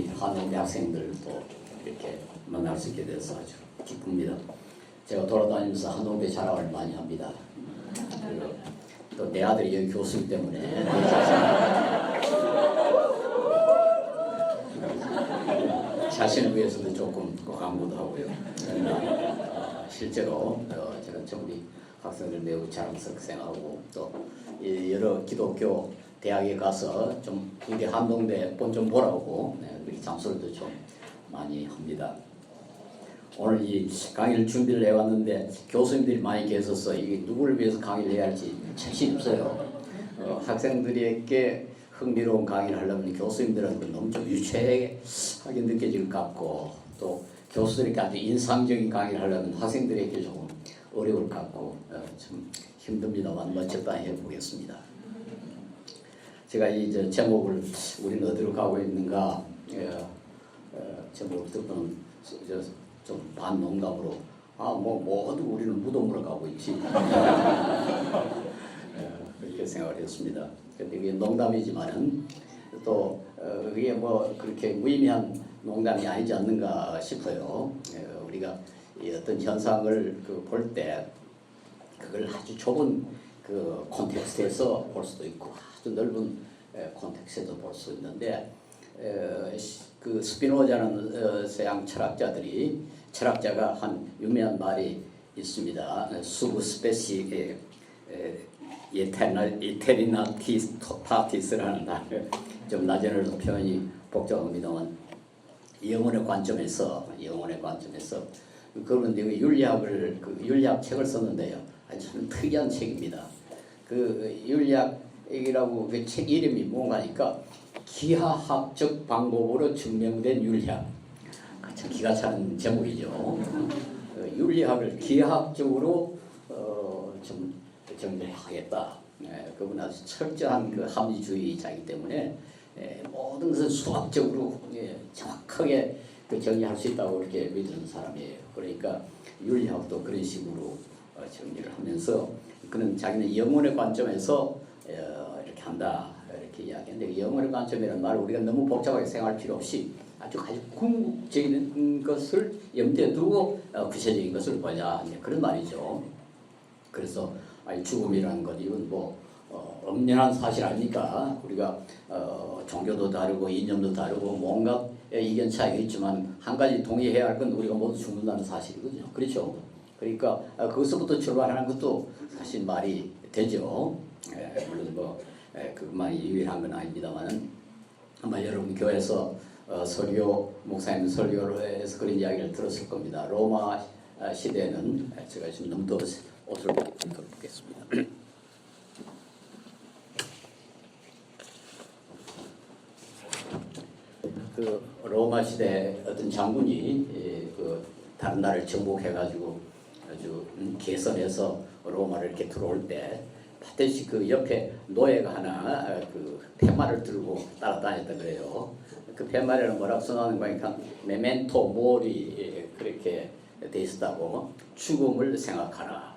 우리 한옥대 학생들도 이렇게 만날 수 있게 돼서 아주 기쁩니다. 제가 돌아다니면서 한옥대 자랑을 많이 합니다. 또 내 아들이 여기 교수이기 때문에 자신을 위해서도 조금 광고도 하고요. 실제로 저는 우리 학생들 매우 자랑스럽게 생각하고 또 여러 기독교 대학에 가서 좀 우리 한동대 좀 보라고 우리 장소들도 좀 많이 합니다. 오늘 이 강의를 준비를 해왔는데 교수님들이 많이 계셔서 이게 누구를 위해서 강의를 해야 할지 자신 없어요. 학생들에게 흥미로운 강의를 하려면 교수님들은 너무 좀 유치하게 느껴질 것 같고 또 교수들에게 아주 인상적인 강의를 하려면 학생들에게 조금 어려울 것 같고 좀 힘듭니다만 뭐 적당히 해보겠습니다. 제가 이 제목을 우리는 어디로 가고 있는가 제목을 듣고는 좀 반농담으로 모두 우리는 무덤으로 가고 있지 그렇게 생각을 했습니다. 근데 이게 농담이지만은 또 그게 뭐 그렇게 무의미한 농담이 아니지 않는가 싶어요. 우리가 어떤 현상을 볼 때 그걸 아주 좁은 그 콘텍스트에서 볼 수도 있고 아주 넓은 콘텍스트에서 볼 수 있는데 그 스피노자는 서양 철학자가 한 유명한 말이 있습니다. 수브 스페시 이테리나티스라는 말. 좀 나중에도 표현이 복잡합니다만 영혼의 관점에서 그런데 윤리학 책을 썼는데요. 아주 특이한 책입니다. 그 윤리학이라고 그 책 이름이 뭔가니까 기하학적 방법으로 증명된 윤리학. 참 기가 차는 제목이죠. 윤리학을 기하학적으로 좀 정리하겠다. 그분 아주 철저한 그 합리주의자이기 때문에 모든 것을 수학적으로 정확하게 정리할 수 있다고 이렇게 믿는 사람이에요. 그러니까 윤리학도 그런 식으로 정리를 하면서 그는 자기는 영혼의 관점에서 이렇게 한다 이렇게 이야기하는데 영혼의 관점이라는 말을 우리가 너무 복잡하게 생각할 필요 없이 아주 궁극적인 것을 염두에 두고 구체적인 것을 보자 그런 말이죠. 그래서 죽음이라는 것 이건 뭐 엄연한 사실 아닙니까? 우리가 종교도 다르고 이념도 다르고 뭔가 이견 차이가 있지만 한 가지 동의해야 할 건 우리가 모두 죽는다는 사실이거든요. 그렇죠? 그러니까 거기서부터 출발하는 것도 사실 말이 되죠. 물론 뭐 그것만이 유일한 건 아닙니다만은 아마 여러분 교회에서 설교 목사님 설교를 해서 그런 이야기를 들었을 겁니다. 로마 시대에는 제가 지금 너무 더워서 옷을 입겠습니다. 그 로마 시대 어떤 장군이 그 다른 나라를 정복해가지고 아주 개선해서 로마를 이렇게 들어올 때 반드시 그 옆에 노예가 하나 그 팻말을 들고 따라다녔다 그래요. 그 팻말에는 뭐라고 써놓는 거니까 메멘토 모리 그렇게 돼 있었다고. 죽음을 생각하라.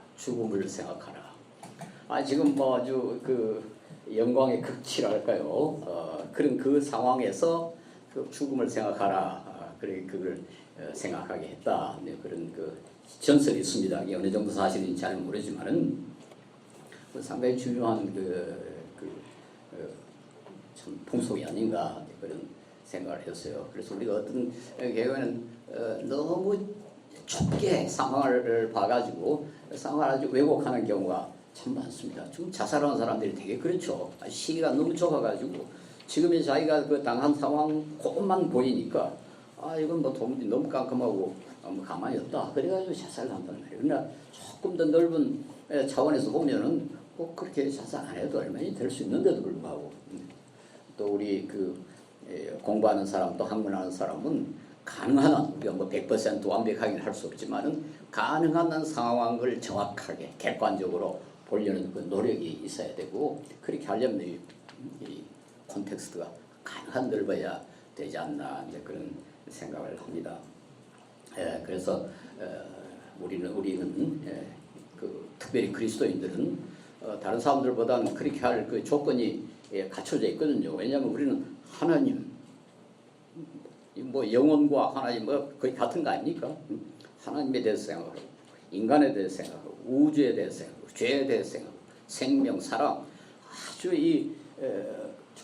지금 뭐 아주 그 영광의 극치랄까요. 그런 그 상황에서 그 죽음을 생각하라. 그걸 생각하게 했다. 그런 그 전설이 있습니다. 이게 어느 정도 사실인지 잘 모르지만은 상당히 중요한 참 풍속이 아닌가 그런 생각을 했어요. 그래서 우리가 어떤 경우에는 너무 좁게 상황을 봐가지고 상황을 아주 왜곡하는 경우가 참 많습니다. 지금 자살하는 사람들이 되게 그렇죠. 시기가 너무 좁아가지고 지금의 자기가 그 당한 상황 그것만 보이니까 이건 뭐 도무지 너무 깜깜하고 가만히 없다. 그래가지고 자살을 한다는 말이에요. 그러나 조금 더 넓은 차원에서 보면은 꼭 그렇게 자살 안 해도 얼마나 될 수 있는데도 불구하고 또 우리 그 공부하는 사람 또 학문하는 사람은 가능한 한 우리가 뭐 100% 완벽하게는 할 수 없지만은 가능한 한 상황을 정확하게 객관적으로 보려는 그 노력이 있어야 되고 그렇게 하려면 이 콘텍스트가 가능한 넓어야 되지 않나 이제 그런 생각을 합니다. 그래서 우리는 그 특별히 그리스도인들은 다른 사람들보다는 그렇게 할 그 조건이 갖춰져 있거든요. 왜냐하면 우리는 하나님 뭐 영혼과 하나님 뭐 거의 같은 거 아닙니까? 하나님에 대해서 생각하고 인간에 대해서 생각하고 우주에 대해서 생각하고 죄에 대해서 생각하고 생명, 사랑 아주 이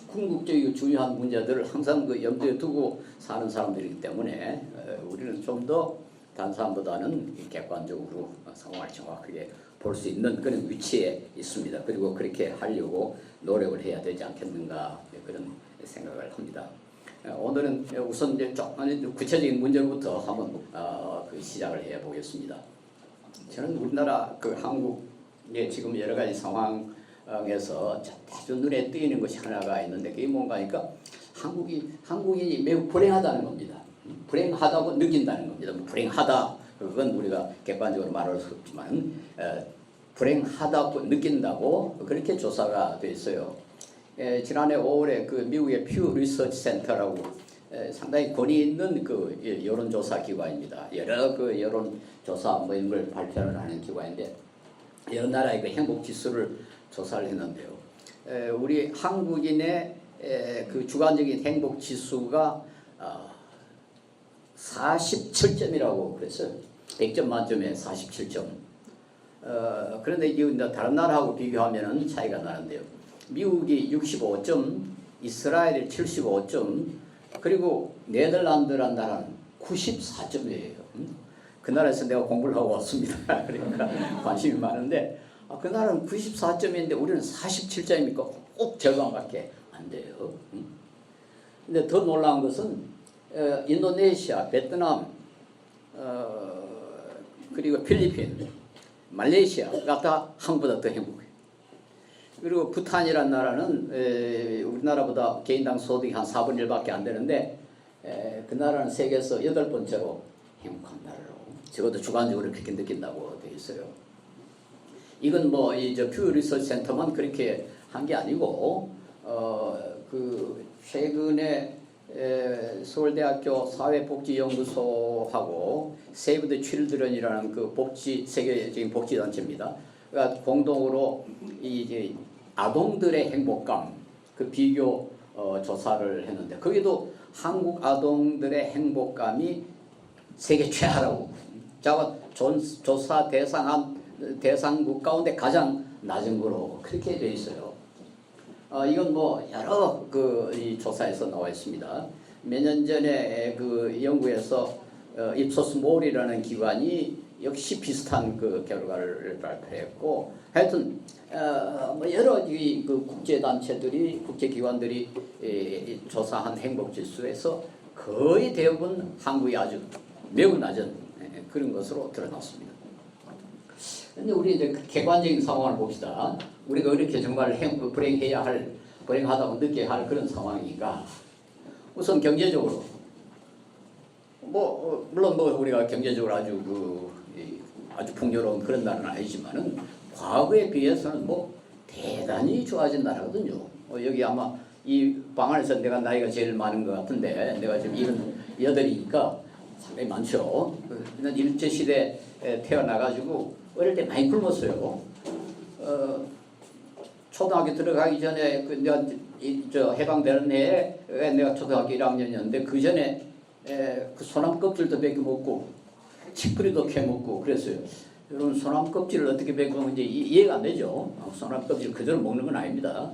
궁극적이고 중요한 문제들을 항상 그 염두에 두고 사는 사람들이기 때문에 우리는 좀 더 다른 사람보다는 객관적으로 상황을 정확하게 볼 수 있는 그런 위치에 있습니다. 그리고 그렇게 하려고 노력을 해야 되지 않겠는가 그런 생각을 합니다. 오늘은 우선 이제 조금 구체적인 문제부터 한번 그 시작을 해 보겠습니다. 저는 우리나라 그 한국의 지금 여러 가지 상황에서 아주 눈에 띄는 것이 하나가 있는데 그게 뭔가니까 한국인이 매우 불행하다는 겁니다. 불행하다고 느낀다는 겁니다. 불행하다 그건 우리가 객관적으로 말할 수 없지만 불행하다고 느낀다고 그렇게 조사가 돼 있어요. 지난해 5월에 그 미국의 퓨 리서치 센터라고 상당히 권위 있는 그 여론조사 기관입니다. 여러 그 여론조사 뭐 이런 걸 발표를 하는 기관인데 여러 나라의 그 행복 지수를 조사를 했는데요. 우리 한국인의 그 주관적인 행복 지수가 47점이라고 그랬어요. 100점 만점에 47점. 그런데 이게 다른 나라하고 비교하면 차이가 나는데요. 미국이 65점, 이스라엘이 75점, 그리고 네덜란드라는 나라는 94점이에요. 그 나라에서 내가 공부를 하고 왔습니다. 그러니까 관심이 많은데 그 나라는 94점인데 우리는 47점이니까 꼭 절반밖에 안 돼요. 근데 더 놀라운 것은 인도네시아, 베트남, 그리고 필리핀, 말레이시아가 다 한국보다 더 행복해요. 그리고 부탄이라는 나라는 우리나라보다 개인당 소득이 한 4분의 1밖에 안 되는데 그 나라는 세계에서 8번째로 행복한 나라로 적어도 주관적으로 그렇게 느낀다고 되어 있어요. 이건 뭐 퓨 리서치 센터만 그렇게 한 게 아니고 그 최근에 서울대학교 사회복지연구소하고 세이브 더 칠드런이라는 그 세계적인 복지단체입니다. 그러니까 공동으로 이제 아동들의 행복감 그 비교 조사를 했는데 거기도 한국 아동들의 행복감이 세계 최하라고. 조사 대상국 가운데 가장 낮은 거로 그렇게 되어 있어요. 이건 뭐 여러 이 조사에서 나와 있습니다. 몇 년 전에 그 영국에서 입소스 몰이라는 기관이 역시 비슷한 그 결과를 발표했고, 하여튼 뭐 여러 그 국제 단체들이 국제 기관들이 조사한 행복 지수에서 거의 대부분 한국이 아주 매우 낮은 그런 것으로 드러났습니다. 근데 우리 이제 객관적인 상황을 봅시다. 우리가 이렇게 정말 불행하다고 느껴야 할 그런 상황인가? 우선 경제적으로 물론 우리가 경제적으로 아주 풍요로운 그런 나라는 아니지만은 과거에 비해서는 대단히 좋아진 나라거든요. 여기 아마 이 방 안에서 내가 나이가 제일 많은 것 같은데 내가 지금 78이니까 상당히 많죠. 그냥 일제시대에 태어나가지고 어릴 때 많이 굶었어요. 초등학교 들어가기 전에 내가 해방되는 해에 내가 초등학교 1학년이었는데 그 전에 그 소나무 껍질도 벗겨 먹고 치뿌리도 캐 먹고 그랬어요. 여러분 소나무 껍질을 어떻게 벗겨 먹는지 이해가 안 되죠. 소나무 껍질 그대로 먹는 건 아닙니다.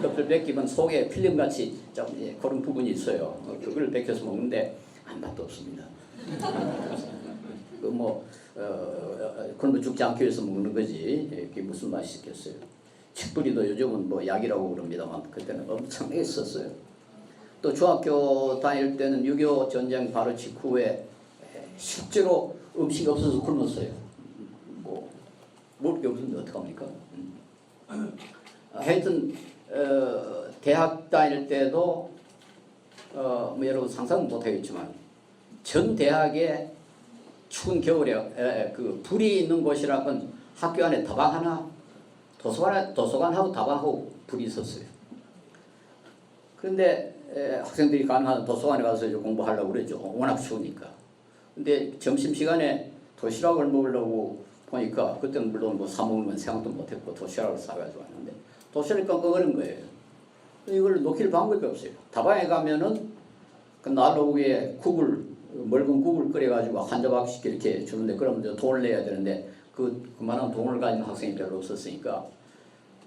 껍질 벗기면 속에 필름같이 좀 그런 부분이 있어요. 그걸 벗겨서 먹는데 아무 맛도 없습니다. 굶어 죽지 않기 위해서 먹는 거지 그게 무슨 맛이 있겠어요. 치뿌리도 요즘은 약이라고 그럽니다만 그때는 엄청나게 썼어요. 또 중학교 다닐 때는 6.25 전쟁 바로 직후에 실제로 음식 없어서 굶었어요. 먹을 게 없는데 어떡합니까? 하여튼 대학 다닐 때도 여러분 상상은 못하겠지만 전 대학에 추운 겨울에 불이 있는 곳이라면 학교 안에 다방 하나 도서관하고 다방하고 불이 있었어요. 그런데 학생들이 가능한 도서관에 가서 공부하려고 그랬죠. 워낙 추우니까. 근데 점심시간에 도시락을 먹으려고 보니까 그때는 물론 사 먹으면 생각도 못했고 도시락을 싸가지고 왔는데 도시락이 깜깜거린 거예요. 이걸 놓길 방법이 없어요. 다방에 가면은 그 난로 위에 멀건 국을 끓여가지고 한 조각씩 이렇게 주는데 그러면 돈을 내야 되는데 그만한 돈을 가진 학생이 별로 없었으니까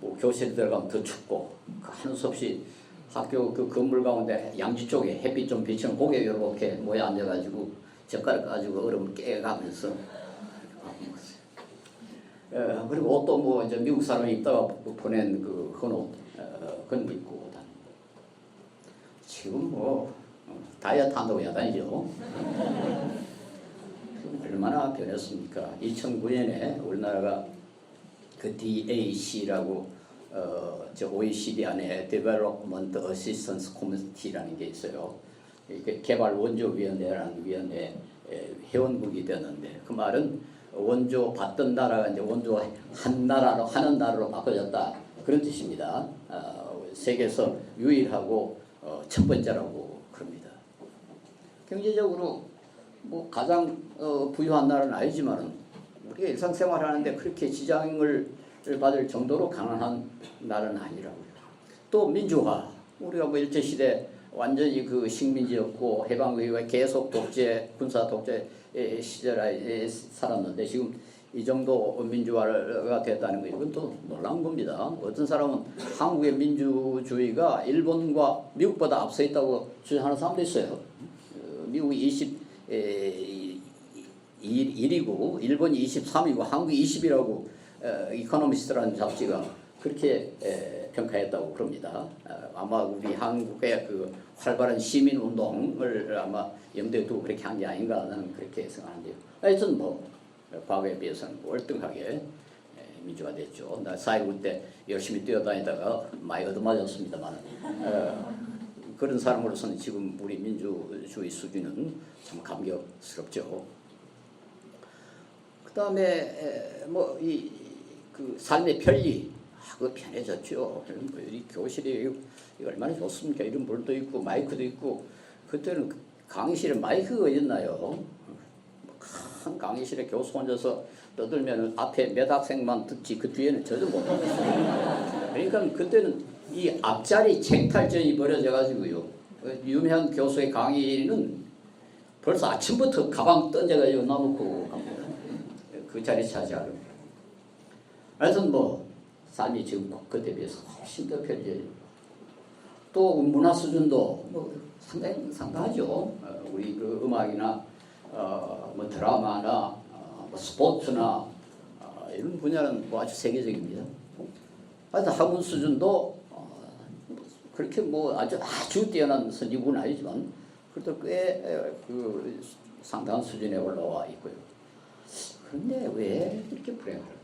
뭐 교실에 들어가면 더 춥고 하는 수 없이 학교 그 건물 가운데 양지 쪽에 햇빛 좀 비치는 고개 이렇게 모여 앉아가지고 젓가락 가지고 얼음을 깨가면서 먹었어요. 그리고 옷도 뭐 이제 미국 사람이 입다가 보낸 그 헌옷 그런 거 입고 다닙니다. 지금 뭐 다이어트 한다고 야단이죠. 얼마나 변했습니까? 2009년에 우리나라가 그 DAC라고 저 OECD 안에 Development Assistance Committee라는 게 있어요. 이게 개발 원조 위원회라는 위원회 회원국이 되었는데 그 말은 원조 받던 나라가 이제 원조 한 나라로 하는 나라로 바꿔졌다 그런 뜻입니다. 세계에서 유일하고 첫 번째라고 그럽니다. 경제적으로 뭐 가장 부유한 나라는 아니지만은 우리가 일상생활하는데 그렇게 지장을 받을 정도로 가난한 나라는 아니라고요. 또 민주화, 우리가 뭐 일제시대 완전히 그 식민지였고 해방 이후에 계속 독재, 군사 독재 시절에 살았는데 지금 이 정도 민주화가 됐다는 거 이건 또 놀라운 겁니다. 어떤 사람은 한국의 민주주의가 일본과 미국보다 앞서 있다고 주장하는 사람도 있어요. 미국이 21이고 일본이 23이고 한국이 20이라고 이코노미스트라는 잡지가 그렇게 평가했다고 그럽니다. 아마 우리 한국의 그 활발한 시민 운동을 아마 염두에 두고 그렇게 한 게 아닌가 나는 그렇게 생각하는데요. 하여튼 뭐 과거에 비해서는 월등하게 민주화됐죠. 나 4.19 때 열심히 뛰어다니다가 많이 얻어맞았습니다만 그런 사람으로서는 지금 우리 민주주의 수준은 참 감격스럽죠. 그 다음에 뭐 그 삶의 편리 그 편해졌죠. 이 교실이 얼마나 좋습니까? 이런 물도 있고 마이크도 있고 그때는 강의실에 마이크가 있나요? 큰 강의실에 교수 혼자서 떠들면 앞에 몇 학생만 듣지 그 뒤에는 저도 못 듣겠어요. 그러니까 그때는 이 앞자리 쟁탈전이 벌어져 가지고요. 유명한 교수의 강의는 벌써 아침부터 가방 던져가지고 놔놓고 갑니다. 그 자리 차지하려고. 하여튼 뭐 삶이 지금 그때 비해서 훨씬 더 편리해요. 또 문화 수준도 뭐 상당하죠. 우리 그 음악이나 뭐 드라마나 뭐 스포츠나 이런 분야는 뭐 아주 세계적입니다. 하여튼 학문 수준도 그렇게 뭐 아주 뛰어난 선진국은 아니지만 그래도 꽤 그 상당한 수준에 올라와 있고요. 그런데 왜 이렇게 불행할까?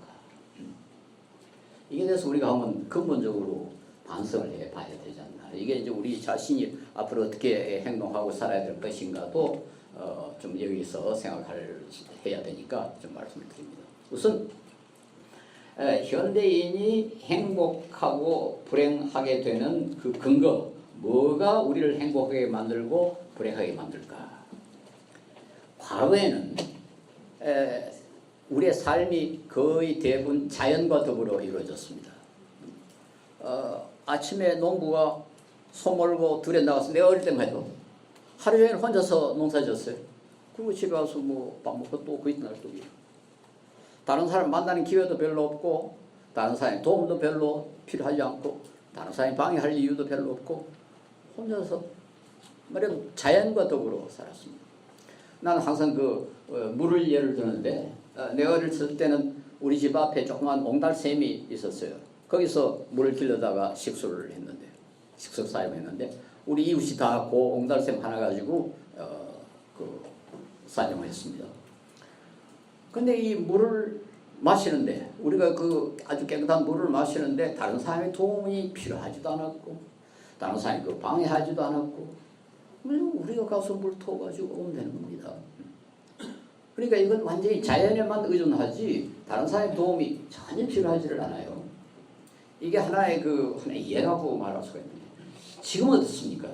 이게 대해서 우리가 한번 근본적으로 반성을 해봐야 되지 않나. 이게 이제 우리 자신이 앞으로 어떻게 행동하고 살아야 될 것인가도 좀 여기서 해야 되니까 좀 말씀을 드립니다. 우선 현대인이 행복하고 불행하게 되는 그 근거, 뭐가 우리를 행복하게 만들고 불행하게 만들까? 과거에는 우리의 삶이 거의 대부분 자연과 더불어 이루어졌습니다. 아침에 농부가 소 몰고 들에 나가서 내가 어릴 때만 해도 하루 종일 혼자서 농사 지었어요. 그리고 집에 와서 뭐 밥 먹고 또 그 이튿날 또 일하고. 다른 사람 만나는 기회도 별로 없고 다른 사람의 도움도 별로 필요하지 않고 다른 사람이 방해할 이유도 별로 없고 혼자서 말하면 자연과 더불어 살았습니다. 나는 항상 물을 예를 드는데 내가 어렸을 때는 우리 집 앞에 조그만 옹달샘이 있었어요. 거기서 물을 길러다가 식수를 했는데 식수 사용했는데 우리 이웃이 다 그 옹달샘 하나 가지고 사용을 했습니다. 근데 이 물을 마시는데 우리가 그 아주 깨끗한 물을 마시는데 다른 사람의 도움이 필요하지도 않았고 다른 사람이 방해하지도 않았고 우리가 가서 물 터가지고 오면 되는 겁니다. 그러니까 이건 완전히 자연에만 의존하지 다른 사람의 도움이 전혀 필요하지를 않아요. 이게 하나의 예라고 말할 수가 있는데 지금은 어떻습니까?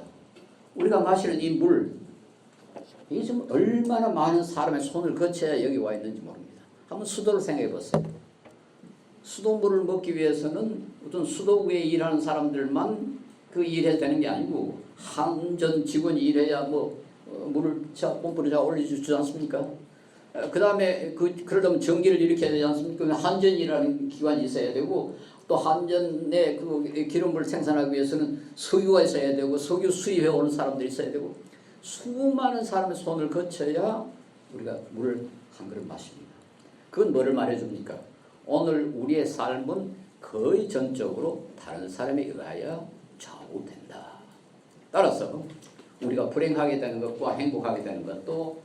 우리가 마시는 이 물 이게 지금 얼마나 많은 사람의 손을 거쳐야 여기 와 있는지 모릅니다. 한번 수도를 생각해 보세요. 수돗물을 먹기 위해서는 어떤 수도구에 일하는 사람들만 그 일해야 되는 게 아니고 한전 직원이 일해야 뭐 물을 펌프를 잘 올려주지 않습니까? 그 다음에 그러려면 전기를 일으켜야 되지 않습니까? 한전이라는 기관이 있어야 되고 또 한전의 그 기름을 생산하기 위해서는 석유가 있어야 되고 석유 수입해 오는 사람들이 있어야 되고 수많은 사람의 손을 거쳐야 우리가 물을 한 그릇 마십니다. 그건 뭐를 말해줍니까? 오늘 우리의 삶은 거의 전적으로 다른 사람에 의하여 좌우된다. 따라서 우리가 불행하게 되는 것과 행복하게 되는 것도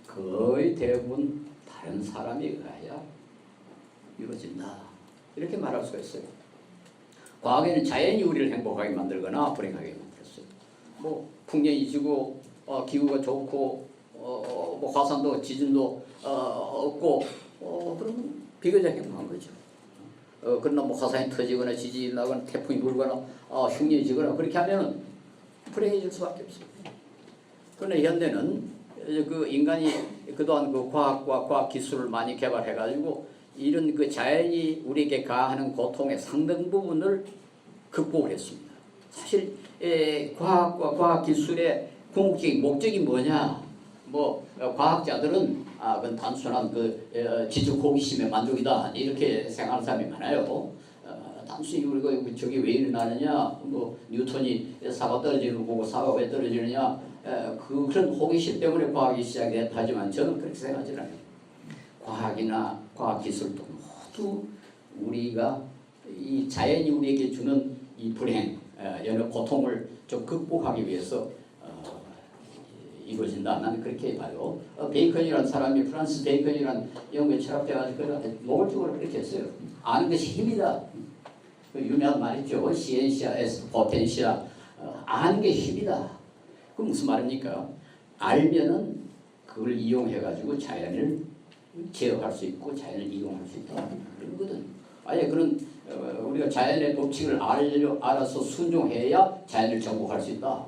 거의 대부분 다른 사람에 의하여 이루어진다. 이렇게 말할 수가 있어요. 과거에는 자연이 우리를 행복하게 만들거나 불행하게 만들었어요. 뭐 풍년이 지고 기후가 좋고 뭐 화산도 지진도 없고 그러면 비교적 행복한 거죠. 그러나 뭐 화산이 터지거나 지진이 나거나 태풍이 불거나 흉년이 지거나 그렇게 하면은 불행해질 수밖에 없습니다. 그러나 현대는 그 인간이 그동안 그 과학과 과학 기술을 많이 개발해가지고 이런 그 자연이 우리에게 가하는 고통의 상당 부분을 극복을 했습니다. 사실 과학과 과학 기술의 궁극적인 목적이 뭐냐? 뭐 과학자들은 그건 단순한 그 지적 호기심의 만족이다 이렇게 생각하는 사람이 많아요. 단순히 우리가 저게 왜 일어나느냐, 뭐 뉴턴이 사과 떨어지는 거 보고 사과가 왜 떨어지느냐, 그런 호기심 때문에 과학이 시작됐다 하지만 저는 그렇게 생각하지 않아요. 과학이나 과학기술도 모두 우리가 이 자연이 우리에게 주는 이 불행, 여러 고통을 좀 극복하기 위해서 이루어진다. 나는 그렇게 봐요. 베이컨이라는 사람이 프란스 베이컨이라는 영국의 철학자가 노골적으로 그렇게 했어요. 아는 것이 힘이다. 그 유명한 말 있죠. 시엔시아 에스 포텐시아. 아는 게 힘이다. 그 무슨 말입니까? 알면은 그걸 이용해가지고 자연을 제어할 수 있고 자연을 이용할 수 있다. 그러거든. 아예 그런 우리가 자연의 법칙을 알아서 순종해야 자연을 정복할 수 있다.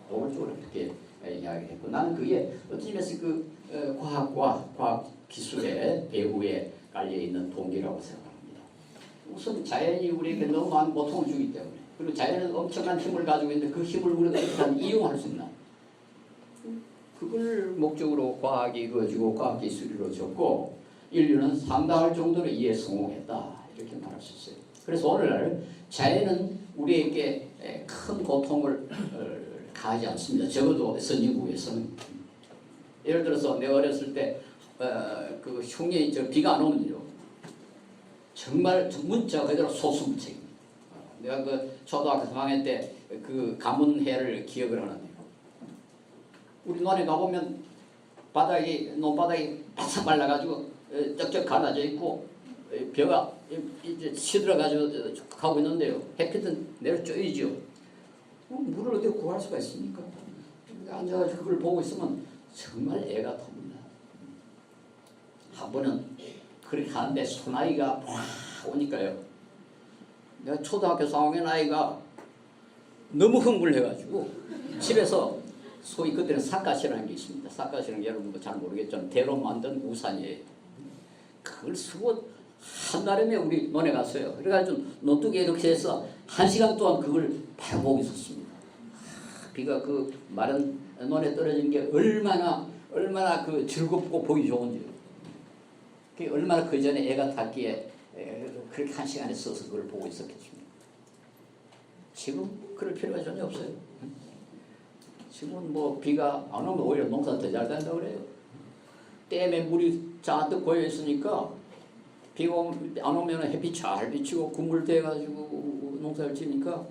노골적으로 그렇게 이야기했고 나는 그게 어떤 면에서 그 과학과 과학 기술의 배후에 깔려 있는 동기라고 생각합니다. 우선 자연이 우리에게 너무 많은 고통을 주기 때문에 그리고 자연은 엄청난 힘을 가지고 있는데 그 힘을 우리가 어떻게 이용할 수 있나? 그걸 목적으로 과학이 이루어지고 과학 기술이 이루어졌고 인류는 상당할 정도로 이에 성공했다 이렇게 말할 수 있어요. 그래서 오늘날 자연은 우리에게 큰 고통을 가하지 않습니다. 적어도 선진국에서는. 예를 들어서 내가 어렸을 때 그 흉년이 비가 안 오면요 정말 문자 그대로 소수무책입니다. 내가 그 초등학교 3학년 때 그 가문해를 기억을 하는데요. 우리 논에 가보면 논바닥이 바싹 말라가지고 쩍쩍 갈라져 있고 벼가 이제 시들어가지고 가고 있는데요. 햇빛은 내려 쪼이죠. 물을 어떻게 구할 수가 있습니까? 앉아가지고 그걸 보고 있으면 정말 애가 탑니다. 한 번은 그렇게 하는데 소나기가 확 오니까요. 내가 초등학교 3학년 아이가 너무 흥분해가지고 집에서 소위 그때는 삿갓이라는 게 있습니다. 삿갓이라는 게 여러분 잘 모르겠지만 대로 만든 우산이에요. 그걸 쓰고 한나름에 우리 논에 갔어요. 그래가지고 논둑에 이렇게 해서 1시간 동안 그걸 바라보고 있었습니다. 비가 그 마른 논에 떨어진 게 얼마나 그 즐겁고 보기 좋은지. 그게 얼마나 그 전에 애가 탔기에 그렇게 1시간에 써서 그걸 보고 있었겠습니까? 지금 그럴 필요가 전혀 없어요. 지금은 뭐 비가 안 오면 오히려 농사 더 잘 된다고 그래요. 댐에 물이 잔뜩 고여 있으니까 비가 안 오면 햇빛 잘 비치고 국물 돼가지고 농사를 지니까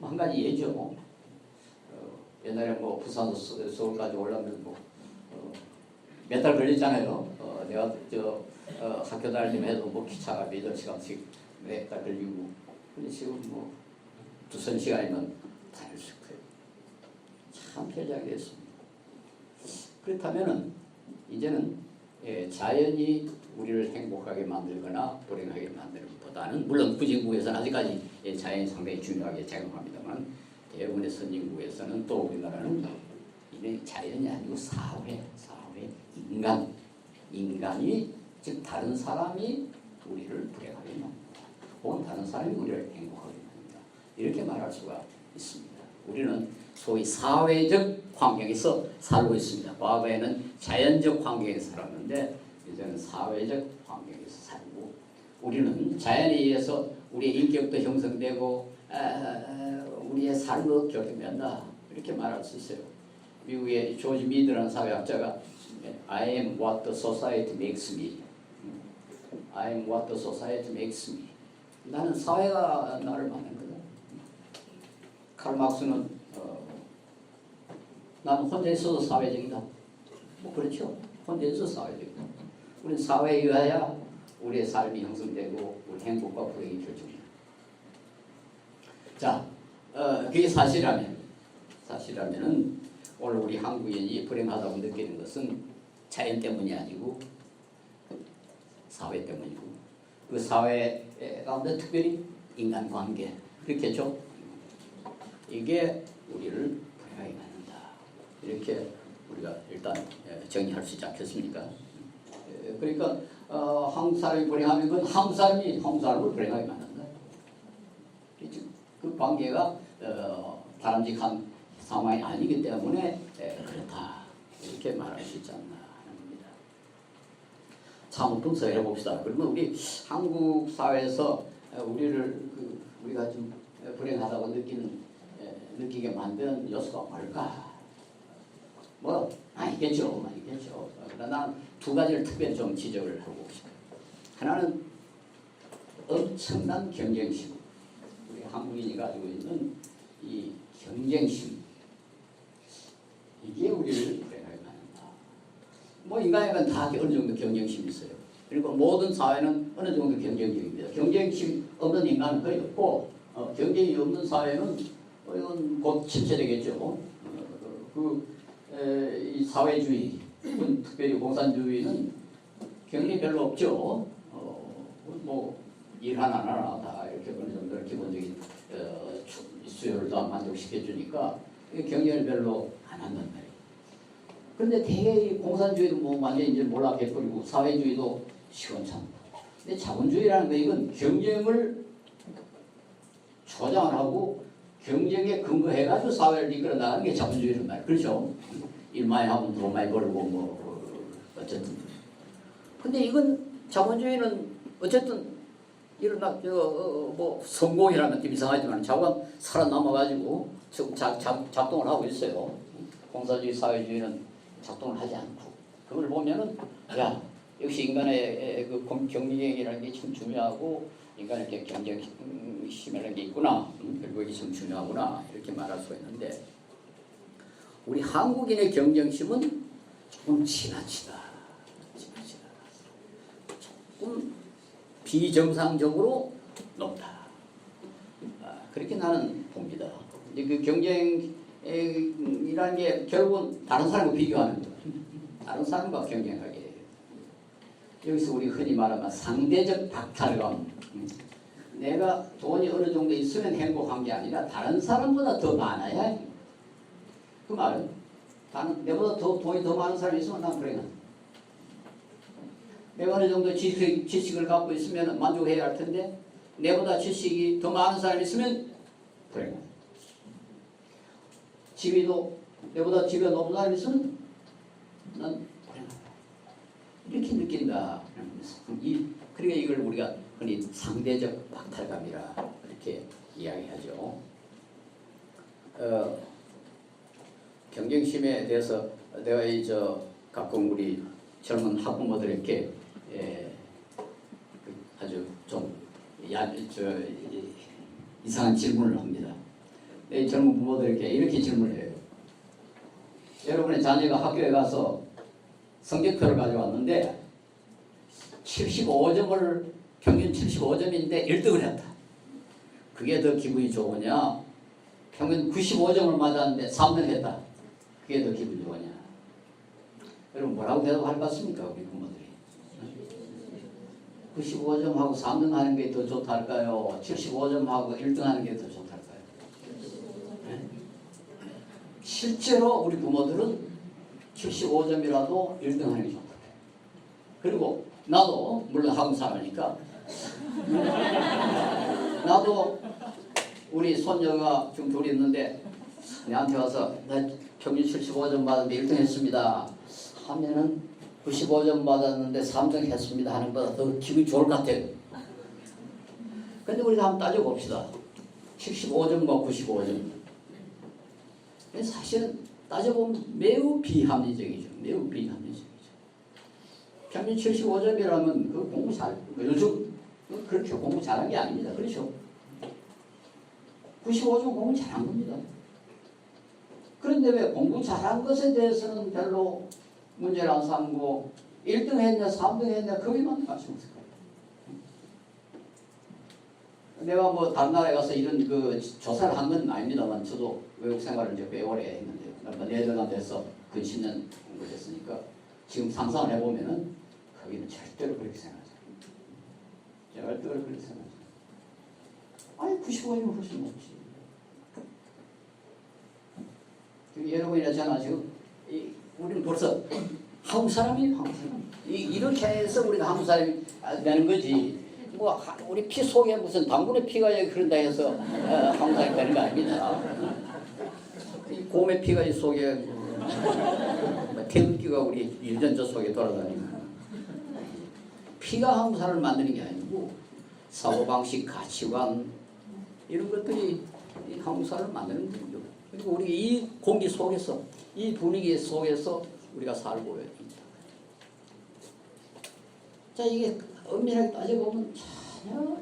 한 가지 예죠. 옛날에 뭐 부산에서 서울까지 올라오면 뭐 몇 달 걸리잖아요. 내가 학교 다닐 때만 해도 뭐 기차가 8시간씩 몇 달 걸리고 근데 지금 뭐 2~3시간이면 다닐 수 있고요. 참 편리하게 됐습니다. 그렇다면은 이제는 자연이 우리를 행복하게 만들거나 불행하게 만드는 것보다는 물론 후진국에서는 아직까지 자연이 상당히 중요하게 작용합니다만 대부분의 선진국에서는 또 우리나라는 이게 자연이 아니고 사회, 인간이 즉 다른 사람이 우리를 불행하게 만든다. 혹은 다른 사람이 우리를 행복하게 만든다. 이렇게 말할 수가 있습니다. 우리는 소위 사회적 환경에서 살고 있습니다. 과거에는 자연적 환경에서 살았는데 이제는 사회적 환경에서 살고, 우리는 자연에 의해서 우리의 인격도 형성되고 우리의 삶도 결정된다, 이렇게 말할 수 있어요. 미국의 조지 미드라는 사회학자가 I am what the society makes me. I am what the society makes me. 나는 사회가 나를 만든 거다. 칼 막스는 나는 혼자 있어도 사회적이다. 뭐 그렇죠. 혼자 있어도 사회적이다. 우리는 사회에 의하여 우리의 삶이 형성되고 우리 행복과 불행이 결정돼요. 자, 그게 사실이라면은 오늘 우리 한국인이 불행하다고 느끼는 것은 자연 때문이 아니고 사회 때문이고, 그 사회 가운데 특별히 인간관계, 그렇겠죠. 이게 우리를 불행하게 만든다, 이렇게 우리가 일단 정리할 수 있지 않겠습니까? 그러니까 한국 사람이 불행하면 그건 한국 사람을 불행하게 만든다. 그 관계가 바람직한 상황이 아니기 때문에 그렇다, 이렇게 말할 수 있지 않나 하는 겁니다. 참으면서 해봅시다. 그러면 우리 한국 사회에서 우리가 좀 불행하다고 느끼게 만든 요소가 뭘까? 있겠죠. 그러나 두 가지를 특별히 좀 지적을 하고 싶어요. 하나는 엄청난 경쟁심. 우리 한국인이 가지고 있는 이 경쟁심. 이게 우리를 불행하게 만든다. 인간에는 다 어느 정도 경쟁심이 있어요. 그리고 모든 사회는 어느 정도 경쟁적입니다. 경쟁심 없는 인간은 거의 없고, 경쟁이 없는 사회는 이건 곧 침체되겠죠. 이 사회주의, 특별히 공산주의는 경쟁이 별로 없죠. 일 하나하나 다 이렇게 어느 정도 기본적인 수요를 다 만족시켜주니까 경쟁을 별로 안 한단 말이에요. 그런데 대개 공산주의도 완전히 이제 몰락해버리고 사회주의도 시원찮다. 근데 자본주의라는 거, 이건 경쟁을 조장을 하고 경쟁에 근거해가지고 사회를 이끌어 나가는 게 자본주의란 말이에요. 그렇죠? 일 많이 하면 돈 많이 벌고 어쨌든. 근데 이건 자본주의는 어쨌든 성공이라면 좀 이상하지만 자관 살아남아가지고 지금 작동을 하고 있어요. 공산주의 사회주의는 작동을 하지 않고. 그걸 보면은 역시 인간의 그 경쟁이라는 게 참 중요하고, 인간의 경쟁심이라는 게 있구나. 그리고 이게 참 중요하구나, 이렇게 말할 수가 있는데, 우리 한국인의 경쟁심은 조금 지나치다. 조금 비정상적으로 높다. 그렇게 나는 봅니다. 이제 그 경쟁이라는 게 결국은 다른 사람과 비교하는 거예요. 다른 사람과 경쟁하게 해요. 여기서 우리 흔히 말하면 상대적 박탈감. 내가 돈이 어느 정도 있으면 행복한 게 아니라 다른 사람보다 더 많아야 해. 그 말은 내보다 돈이 더 많은 사람이 있으면 난 불행하다. 내가 어느 정도 지식을 갖고 있으면 만족해야 할 텐데 내보다 지식이 더 많은 사람이 있으면 불행하다. 지위도 내보다 지위가 높은 사람이 있으면 난 불행하다. 이렇게 느낀다. 그러니까 이걸 우리가 흔히 상대적 박탈감이라 이렇게 이야기하죠. 경쟁심에 대해서 내가 가끔 우리 젊은 학부모들에게 아주 좀 이상한 질문을 합니다. 내 젊은 부모들에게 이렇게 질문을 해요. 여러분의 자녀가 학교에 가서 성적표를 가져왔는데 75점을 평균 75점인데 1등을 했다. 그게 더 기분이 좋으냐? 평균 95점을 맞았는데 3등 했다. 그게 더 기분이 좋으냐? 여러분 뭐라고 대답할 것 같습니까? 우리 부모들이 95점하고 3등 하는 게 더 좋다 할까요? 75점하고 1등 하는 게 더 좋다 할까요? 네? 실제로 우리 부모들은 75점이라도 1등 하는 게 좋다. 그리고 나도 물론 학원 사람이니까 나도 우리 손녀가 지금 둘이 있는데 내한테 와서 나 평균 75점 받았는데 1등 했습니다 하면은 95점 받았는데 3등 했습니다 하는 것보다 더 기분이 좋을 것 같아요. 근데 우리가 한번 따져봅시다. 75점과 95점. 사실은 따져보면 매우 비합리적이죠. 매우 비합리적이죠. 평균 75점이라면 그 공부 요즘 그렇게 공부 잘한 게 아닙니다. 그렇죠? 95점 공부 잘한 겁니다. 그런데 왜 공부 잘한 것에 대해서는 별로 문제를 안 삼고 1등 했냐 3등 했냐 거기만 관심 없을까요? 내가 뭐 다른 나라에 가서 이런 그 조사를 한 건 아닙니다만 저도 외국 생활을 이제 꽤 오래 했는데요. 네덜란드에서 근 10년 공부했으니까 지금 상상을 해보면은 거기는 절대로 그렇게 생각하지 않아요. 절대로 그렇게 생각하지 않아요. 아니 95이면 훨씬 높지. 여러분이나 저나 지금 우리는 벌써 한국 사람이에요. 한국 사람. 이렇게 해서 우리가 한국 사람이 되는 거지. 뭐 우리 피 속에 무슨 당군의 피가 여기 흐른다 해서 한국 사람이 되는 거 아닙니다. 이 곰의 피가 이 속에 태극기가 우리 유전자 속에 돌아다니고 피가 한국 사람을 만드는 게 아니고 사고방식, 가치관 이런 것들이 이 한국 사람을 만드는 거죠. 그리고 우리 이 공기 속에서 이 분위기 속에서 우리가 살고 있습니다. 자, 이게 엄밀하게 따져보면 전혀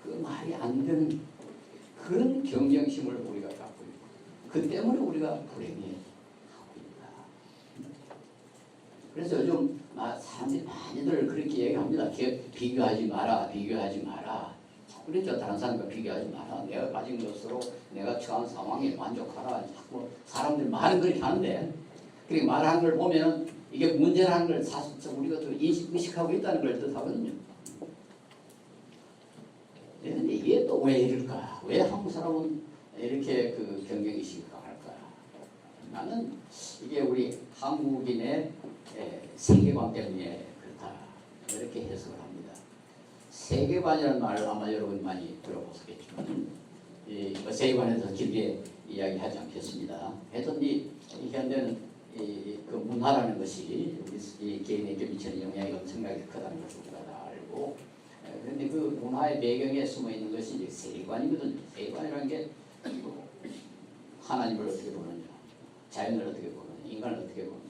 그 말이 안 되는 그런 경쟁심을 우리가 갖고 있고 그 때문에 우리가 불행해하고 있다. 그래서 요즘 사람들이 많이들 그렇게 얘기합니다. 비교하지 마라, 비교하지 마라. 그렇죠. 다른 사람과 비교하지 마라. 내가 가진 것으로 내가 처한 상황에 만족하라. 자꾸 사람들이 말은 그렇게 하는데 그렇게 말하는 걸 보면 이게 문제라는 걸 사실 우리가 또 의식하고 있다는 걸 뜻하거든요. 그런데 이게 또 왜 이럴까? 왜 한국 사람은 이렇게 그 경쟁의식이 강할까? 나는 이게 우리 한국인의 세계관 때문에 그렇다. 이렇게 해석을 합니다. 세계관이라는 말을 아마 여러분 많이 들어보셨겠지만 세계관에 대해서 길게 이야기하지 않겠습니다. 하여튼 이 현대는 그 문화라는 것이 우리 개인에게 미치는 영향이 엄청나게 크다는 것을 우리가 다 알고 그런데 그 문화의 배경에 숨어 있는 것이 이제 세계관이거든요. 세계관이라는 게 하나님을 어떻게 보느냐, 자연을 어떻게 보느냐, 인간을 어떻게 보느냐.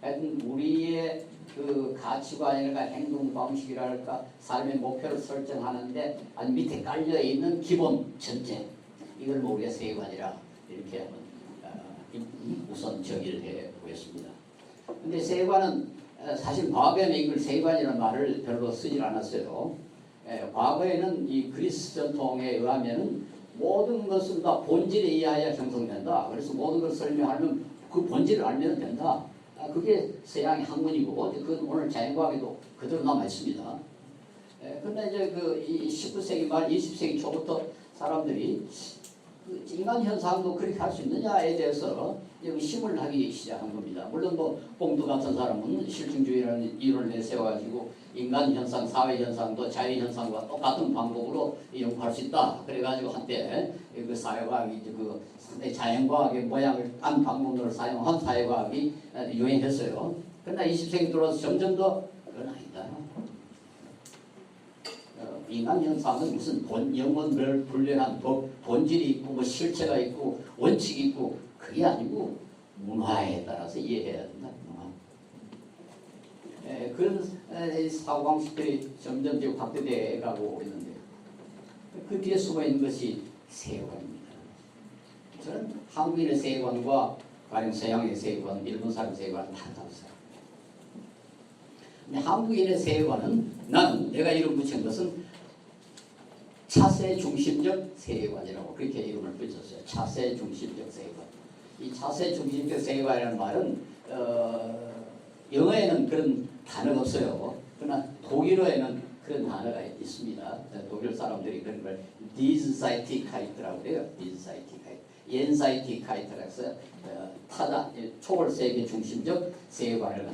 하여튼 우리의 그 가치관이랄까 행동 방식이랄까 삶의 목표를 설정하는데 아니 밑에 깔려 있는 기본 전제 이걸 뭐 우리가 세계관이라 이렇게 한번 우선 정의를 해 보겠습니다. 근데 세계관은 사실 과거에는 이걸 세계관이라는 말을 별로 쓰질 않았어요. 과거에는 이 그리스 전통에 의하면은 모든 것은 다 본질에 의하여 형성된다. 그래서 모든 것을 설명하면 그 본질을 알면 된다. 그게 서양의 학문이고 그건 오늘 자연과학에도 그대로 남아 있습니다. 그런데 이제 그 19세기 말 20세기 초부터 사람들이 그 인간 현상도 그렇게 할 수 있느냐에 대해서 의심을 하기 시작한 겁니다. 물론 뭐 봉두 같은 사람은 실증주의라는 이론을 내세워가지고 인간 현상, 사회 현상도 자연 현상과 똑같은 방법으로 연구할 수 있다. 그래가지고 한때 그 사회과학이 그 상당히 자연과학의 모양을 딴 방법론을 사용한 사회과학이 유행했어요. 그러나 20세기 들어서 점점 더 그건 아니다. 인간 현상은 무슨 영혼을 분별한 본질이 있고 뭐 실체가 있고 원칙이 있고 그게 아니고 문화에 따라서 이해해야 된다. 문화. 그런 사고방식들이 점점 지금 확대되어 가고 있는데요. 그 뒤에 숨어 있는 것이 세계관입니다. 저는 한국인의 세계관과 가령 서양의 세계관, 일본 사람 세계관은 다르다고 생각합니다. 근데 한국인의 세계관은 나는 내가 이름 붙인 것은 차세 중심적 세계관이라고 그렇게 이름을 붙였어요. 차세 중심적 세계관. 이 차세 중심적 세계관이라는 말은 영어에는 그런 단어가 없어요. 그러나 독일어에는 그런 단어가 있습니다. 독일 사람들이 그런 걸 디즈사이티카이트라고 그래요. 디즈사이티카이트. 옌사이티카이트라고 해서 타다 초월세계 중심적 세계관을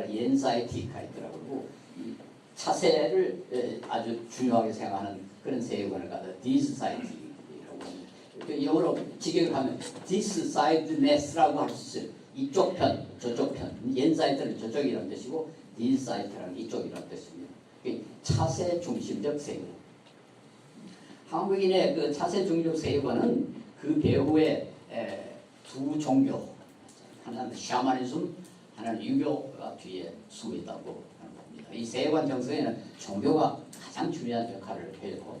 옌사이티카이트라고 그러고 이 차세를 아주 중요하게 생각하는 그런 세계관을 갖다 디즈사이티라고 합니다. 영어로 직역을 하면 this sideness라고 할 수 있어요. 이쪽 편, 저쪽 편. 옛 사이트는 저쪽이라는 뜻이고 this side는 이쪽이라는 뜻입니다. 차세 중심적 세계. 한국인의 그 차세 중심적 세계관은 그 배후에 두 종교, 하나는 샤머니즘, 하나는 유교가 뒤에 숨어 있다고 봅니다. 이 세계관 정서에는 종교가 가장 중요한 역할을 해요.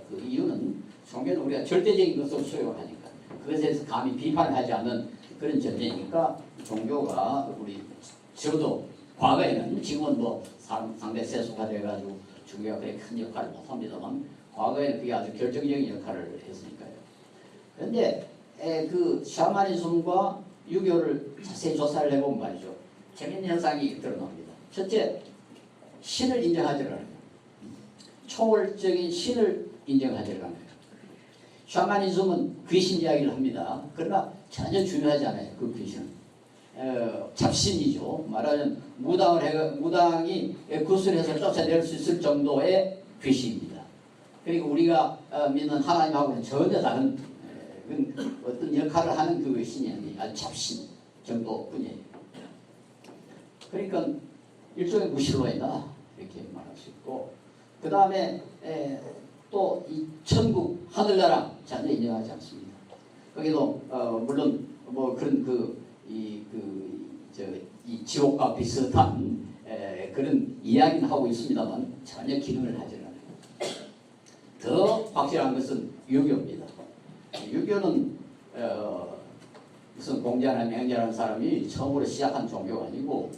그 이유는 종교는 우리가 절대적인 것을 수용을 하니까 그것에 대해서 감히 비판을 하지 않는 그런 전제니까 종교가 저도 과거에는 지금은 뭐 상대 세속화 돼가지고 종교가 그렇게 큰 역할을 못합니다만 과거에는 그게 아주 결정적인 역할을 했으니까요. 그런데 그 샤머니즘과 유교를 자세히 조사를 해보면 말이죠. 재밌는 현상이 드러납니다. 첫째, 신을 인정하지 않아요. 초월적인 신을 인정하지 않아요. 샤머니즘은 귀신 이야기를 합니다. 그러나 전혀 중요하지 않아요. 그 귀신은. 잡신이죠. 말하자면 무당이 구슬해서 쫓아낼 수 있을 정도의 귀신입니다. 그리고 우리가 믿는 하나님하고는 전혀 다른 어떤 역할을 하는 그 신이 아니에요. 잡신 정도뿐이에요. 그러니까 일종의 무신론이다 이렇게 말할 수 있고, 그 다음에 또 이 천국 하늘나라 전혀 인정하지 않습니다. 거기도 물론 뭐 그런 이 지옥과 비슷한 그런 이야기는 하고 있습니다만 전혀 기능을 하지 않아요. 더 확실한 것은 유교입니다. 유교는 무슨 공자나 맹자라는 사람이 처음으로 시작한 종교가 아니고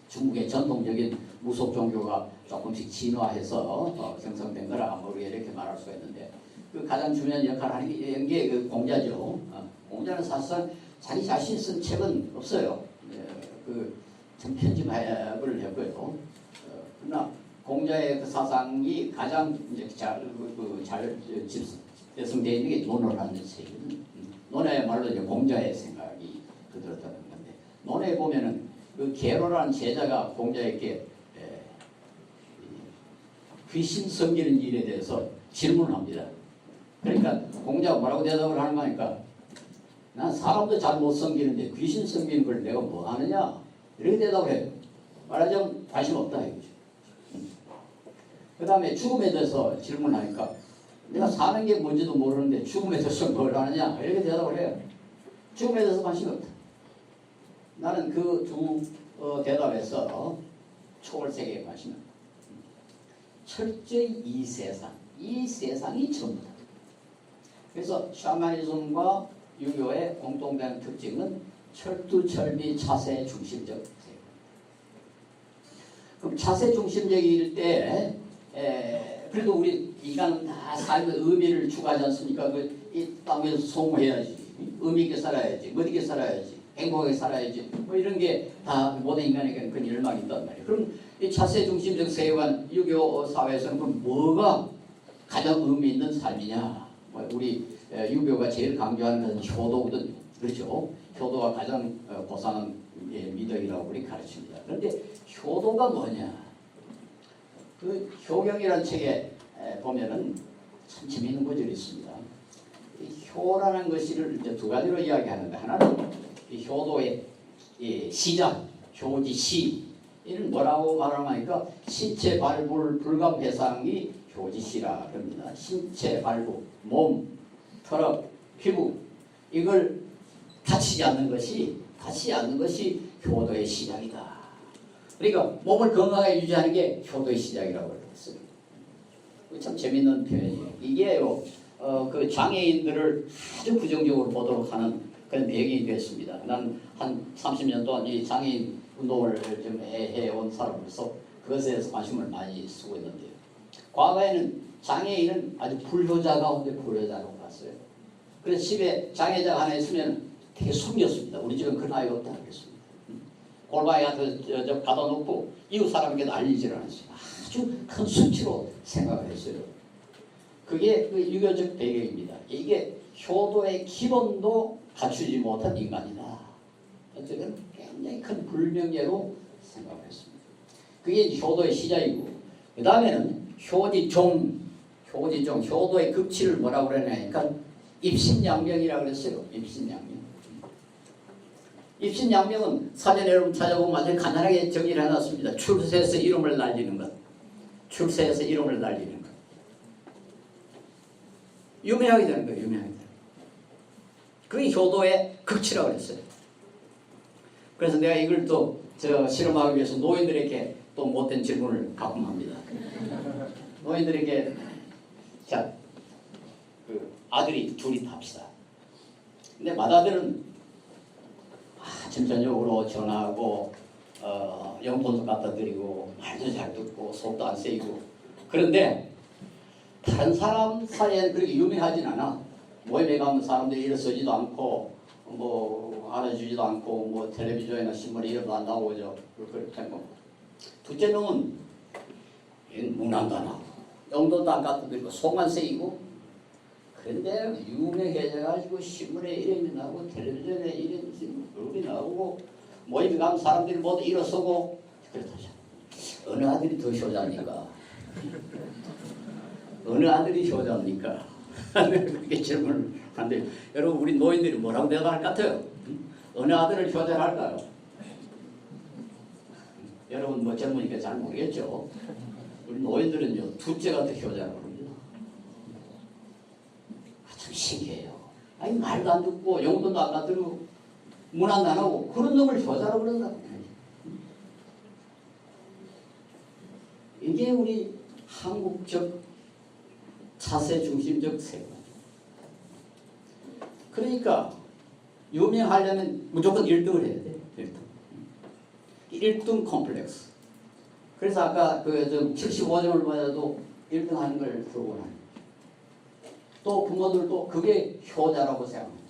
중국의 전통적인 무속 종교가 조금씩 진화해서 형성된 거라 뭐 이렇게 말할 수가 있는데, 그 가장 중요한 역할을 하는 게 그 공자죠. 공자는 사실상 자기 자신이 쓴 책은 없어요. 그 편집을 했고요. 그러나 공자의 그 사상이 가장 이제 잘 집성되어 있는 게 논어라는 책이거든요. 논어야말로 이제 공자의 생각이 그대로 드는 건데, 논어에 보면은 그 계로라는 제자가 공자에게 귀신 섬기는 일에 대해서 질문을 합니다. 그러니까 공자가 뭐라고 대답을 하는 거니까, 난 사람도 잘 못 섬기는데 귀신 섬기는 걸 내가 뭐 하느냐 이렇게 대답을 해요. 말하자면 관심 없다 이거죠. 그 다음에 죽음에 대해서 질문하니까 내가 사는 게 뭔지도 모르는데 죽음에 대해서 뭘 하느냐 이렇게 대답을 해요. 죽음에 대해서 관심이 없다. 나는 그 두 대답에서 초월세계에 관심이 없다. 철저히 이 세상이 전부다. 그래서 샤머니즘과 유교의 공통된 특징은 철두철미 차세 중심적 세계. 그럼 차세 중심적일 때 그래도 우리 인간은 다 삶의 의미를 추구하지 않습니까? 이 땅에서 소모해야지, 의미 있게 살아야지, 멋있게 살아야지, 행복하게 살아야지, 뭐 이런 게 다 모든 인간에게는 그런 열망이 있단 말이에요. 그럼 이 차세 중심적 세계관 유교 사회에서는 그럼 뭐가 가장 의미 있는 삶이냐? 우리 유교가 제일 강조하는 것은 효도거든요. 그렇죠? 효도가 가장 고상한 미덕이라고 우리 가르칩니다. 그런데 효도가 뭐냐? 그 효경이라는 책에 보면은 참 재미있는 구절이 있습니다. 이 효라는 것을 이제 두 가지로 이야기하는데, 하나는 이 효도의 시작, 효지시. 이는 뭐라고 말하니까 신체 발굴 불감 배상이 효지시라 그럽니다. 신체 발굴, 몸, 털업, 피부, 이걸 다치지 않는 것이 효도의 시작이다. 그러니까 몸을 건강하게 유지하는 게 효도의 시작이라고 그랬어요. 참 재밌는 표현이에요. 이게요, 그 장애인들을 아주 부정적으로 보도록 하는 그런 배경이 됐습니다. 난 한 30년 동안 이 장애인 운동을 좀 해온 사람으로서 그것에 대해서 관심을 많이 쓰고 있는데요. 과거에는 장애인은 아주 불효자 가운데 불효자라고 봤어요. 그래서 집에 장애자가 하나 있으면 되게 숨겼습니다. 우리 집은 그런 아이가 없다 그랬습니다. 골방에 가다 놓고 이웃 사람에게도 알리지를 않았어요. 아주 큰 수치로 생각을 했어요. 그게 그 유교적 배경입니다. 이게 효도의 기본도 갖추지 못한 인간이다. 어쨌든 굉장히 큰 불명예로 생각을 했습니다. 그게 효도의 시작이고, 그 다음에는 효도의 극치를 뭐라고 그러냐니까 입신양명이라고 그랬어요. 입신양명. 입신양명은 사전에 여러분 찾아보면 아주 간단하게 정의를 해놨습니다. 출세에서 이름을 날리는 것. 출세에서 이름을 날리는 것. 유명하게 되는 거예요. 유명하게 되는 거. 그게 효도의 극치라고 그랬어요. 그래서 내가 이걸 또 실험하기 위해서 노인들에게 또 못된 질문을 가끔 합니다. 노인들에게 자, 아들이 둘이 탑시다. 근데 맏아들은 아침 저녁으로 전화하고 용돈도 갖다 드리고 말도 잘 듣고 속도 안 세이고 그런데 다른 사람 사이에는 그렇게 유명하진 않아. 모임에 가면 사람들이 일어서지도 않고 뭐 알아주지도 않고 뭐 텔레비전이나 신문에 이름도 안 나오죠. 그렇게 하고 둘째 놈은 문안도 안 하고 용돈도 안 갖다 드리고 속만 세이고 그런데 유명해져가지고 신문에 이름이 나오고 텔레비전에 이름이 얼굴이 나오고 모임에 가면 사람들이 모두 일어서고 그렇다죠. 어느 아들이 더 효자입니까? 어느 아들이 효자입니까? 그렇게 질문을 하는데 여러분 우리 노인들이 뭐라고 대답할 것 같아요? 어느 아들을 효자를 할까요? 여러분 뭐 젊으니까 잘 모르겠죠. 우리 노인들은요 둘째가 더 효자라고 합니다. 참 신기해요. 아니 말도 안 듣고 용돈도 안 받들고 문안도 안 하고 그런 놈을 효자라고 그런다. 이게 우리 한국적 자세 중심적 세계. 그러니까 유명하려면 무조건 1등을 해야 돼. 1등 컴플렉스. 그래서 아까 그 75점을 받아도 1등 하는 걸 들어보나. 또 부모들도 그게 효자라고 생각합니다.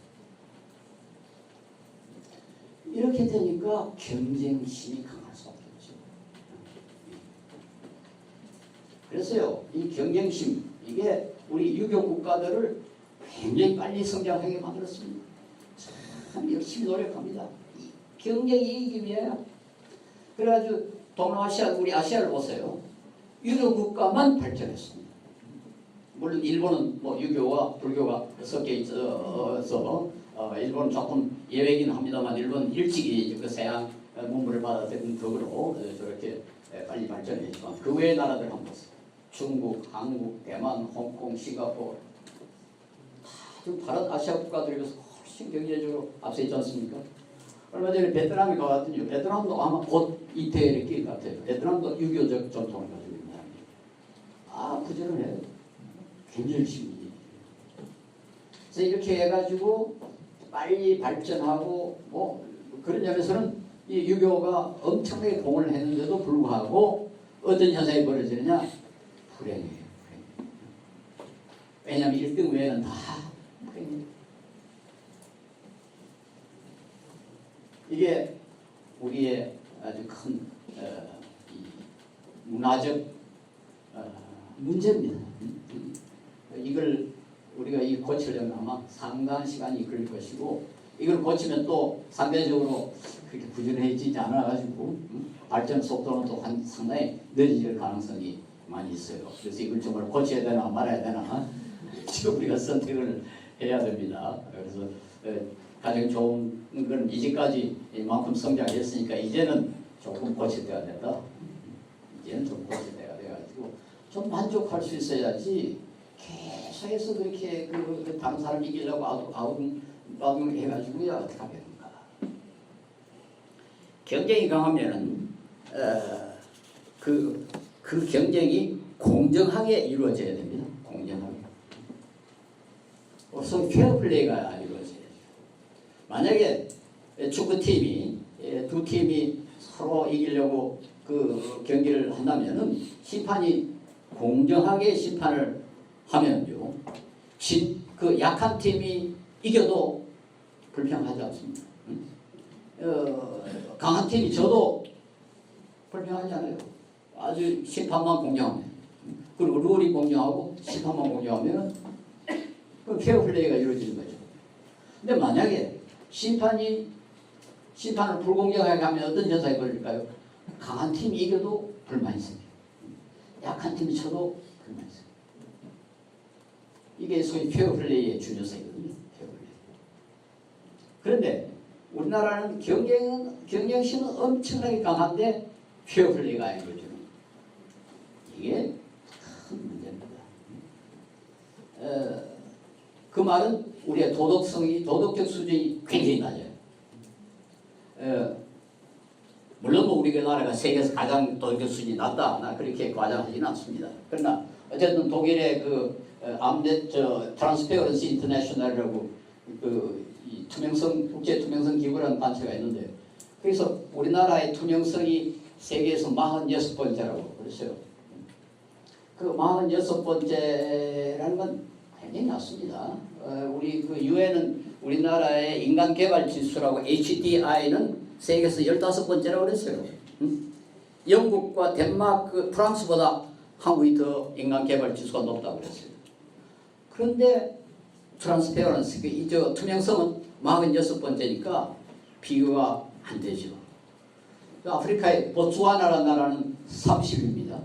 이렇게 되니까 경쟁심이 강할 수밖에 없죠. 그래서요, 이 경쟁심, 이게 우리 유교 국가들을 굉장히 빨리 성장하게 만들었습니다. 참 열심히 노력합니다. 경쟁이 이기기 위해. 그래가지고 동남아시아, 우리 아시아를 보세요. 유교 국가만 발전했습니다. 물론 일본은 뭐 유교와 불교가 섞여 있어서 일본은 조금 예외이긴 합니다만 일본은 일찍이 그 서양 문물을 받아들인 덕으로 저렇게 빨리 발전했지만 그 외의 나라들 한번 보세요. 중국, 한국, 대만, 홍콩, 싱가포르 다 다른 아시아 국가들에 비해서 훨씬 경제적으로 앞서 있지 않습니까? 얼마 전에 베트남에 가봤더니 베트남도 아마 곧 이태리의 길 같아요. 베트남도 유교적 전통을 가지고 있는 나라입니다. 부지런해요. 굉장히 열심히. 그래서 이렇게 해가지고 빨리 발전하고 뭐 그런 점에서는 이 유교가 엄청나게 공을 했는데도 불구하고 어떤 현상이 벌어지느냐? 불행해요. 왜냐하면 1등 외에는 다 불행해요. 이게 우리의 아주 큰 문화적 문제입니다. 이걸 우리가 고치려면 아마 상당한 시간이 걸릴 것이고 이걸 고치면 또 상대적으로 그렇게 부지런해지지 않아가지고 발전 속도는 또 상당히 늦어질 가능성이 많이 있어요. 그래서 이걸 정말 고쳐야 되나 말아야 되나 지금 우리가 선택을 해야 됩니다. 그래서 가장 좋은 건 이제까지 이만큼 성장했으니까 이제는 조금 고칠 때가 됐다. 이제는 좀 고칠 때가 돼가지고 좀 만족할 수 있어야지 계속해서 그렇게 다른 사람 이기려고 아웅해가지고요 어떻게 하겠는가. 경쟁이 강하면은 그 경쟁이 공정하게 이루어져야 됩니다. 공정하게. 우선 페어플레이가 이루어져야죠. 만약에 축구팀이 두 팀이 서로 이기려고 그 경기를 한다면은 심판이 공정하게 심판을 하면요, 그 약한 팀이 이겨도 불평하지 않습니다. 강한 팀이 져도 불평하지 않아요. 아주 심판만 공정하면, 그리고 룰이 공정하고 심판만 공정하면 그 페어플레이가 이루어지는 거죠. 근데 만약에 심판을 불공정하게 하면 어떤 현상이 벌릴까요? 강한 팀이 이겨도 불만이 생겨요. 약한 팀이 쳐도 불만이 생겨요. 이게 소위 페어플레이의 중요성이거든요. 우리나라는 경쟁심은 엄청나게 강한데 페어플레이가 아닌 거죠. 이게 큰 문제입니다. 그 말은 우리의 도덕적 수준이 굉장히 낮아요. 물론 뭐 우리나라가 세계에서 가장 도덕적 수준이 낮다, 나 그렇게 과장하지는 않습니다. 그러나 어쨌든 독일의 그 트랜스페어런시 인터내셔널이라고 이 국제 투명성 기구라는 단체가 있는데요. 그래서 우리나라의 투명성이 세계에서 46번째라고 그랬어요. 그 46번째라는 건 굉장히 낮습니다. 우리 그 유엔은 우리나라의 인간 개발 지수라고 HDI는 세계에서 15번째라고 그랬어요. 영국과 덴마크, 프랑스보다 한국이 더 인간 개발 지수가 높다고 그랬어요. 그런데 트랜스페어런시, 투명성은 46번째니까 비교가 안 되죠. 아프리카의 보츠와나라는 나라는 30입니다.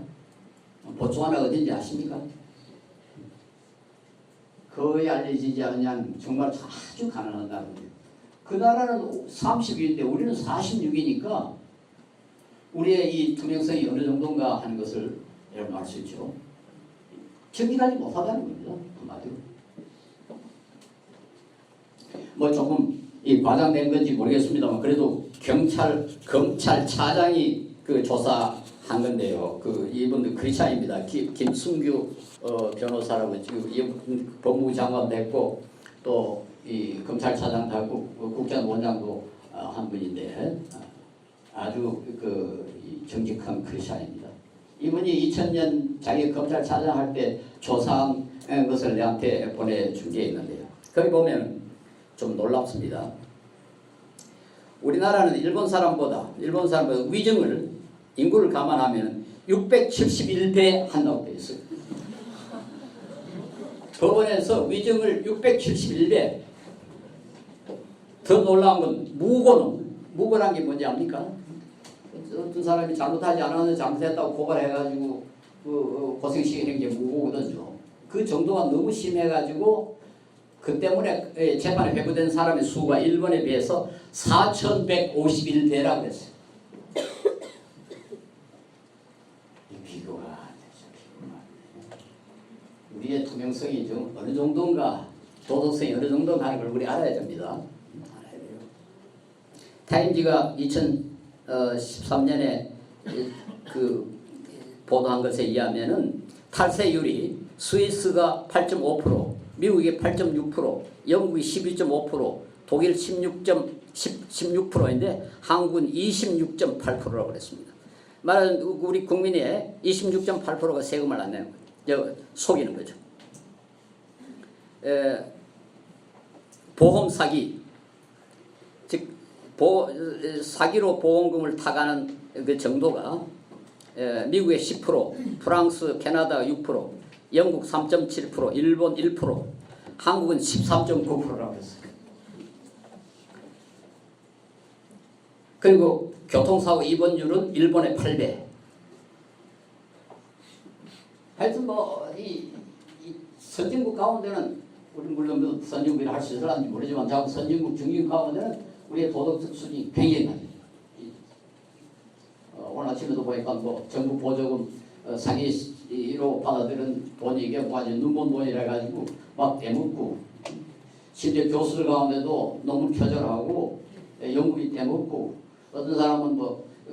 보츠와나 어딘지 아십니까? 거의 알려지지 않는 정말 아주 가난한 나라인데 그 나라는 30위인데 우리는 46이니까 우리의 이 투명성이 어느 정도인가 하는 것을 여러분 알 수 있죠. 정직하지 못하다는 겁니다. 한마디로. 뭐 조금 이 과장된 건지 모르겠습니다만 그래도 검찰차장이 그 조사한 건데요. 그 이분도 크리스찬입니다. 김승규 변호사라고 지금 법무부 장관도 했고 또 이 검찰차장도 하고 국정원장도 한 분인데 아주 정직한 크리스찬입니다. 이분이 2000년 자기 검찰차장 할 때 조사한 것을 내한테 보내준 게 있는데요. 거기 보면 좀 놀랍습니다. 우리나라는 일본 사람보다 위정을 인구를 감안하면 671배 한다고 되어 있어요. 법원에서 위정을 671배. 더 놀라운 건 무고란 게 뭔지 압니까? 어떤 사람이 잘못하지 않았는데 잘못했다고 고발해가지고 고생시키는 게 무고거든요. 그 정도가 너무 심해가지고 그 때문에 재판에 회부된 사람의 수가 일본에 비해서 4,151배라고 했어요. 비교가 안 되죠. 우리의 투명성이 좀 어느 정도인가, 도덕성이 어느 정도인가 하는 걸 우리 알아야 됩니다. 알아야 돼요. 타임지가 2013년에 그 보도한 것에 의하면은 탈세율이 스위스가 8.5%, 미국이 8.6%, 영국이 12.5%, 독일 16%인데 한국은 26.8%라고 그랬습니다. 말하는 우리 국민의 26.8%가 세금을 안 내는 거죠. 속이는 거죠. 보험 사기, 즉 사기로 보험금을 타가는 그 정도가 미국의 10%, 프랑스, 캐나다 6%, 영국 3.7%, 일본 1%, 한국은 13.9%라고 했어요. 그리고 교통사고 입원율은 일본의 8배. 하여튼 이 선진국 가운데는 우리 물론 선진국이라 할 수 있을지 모르지만 자꾸 선진국, 중진국 가운데는 우리의 도덕적 수준이 굉장히 낮아요. 오늘 아침에도 보니까 정부 보조금 사기로 받아들인 돈이 이게 눈먼 돈이라 가지고 막 대먹고 심지어 교수들 가운데도 너무 표절하고 연구비 대먹고 어떤 사람은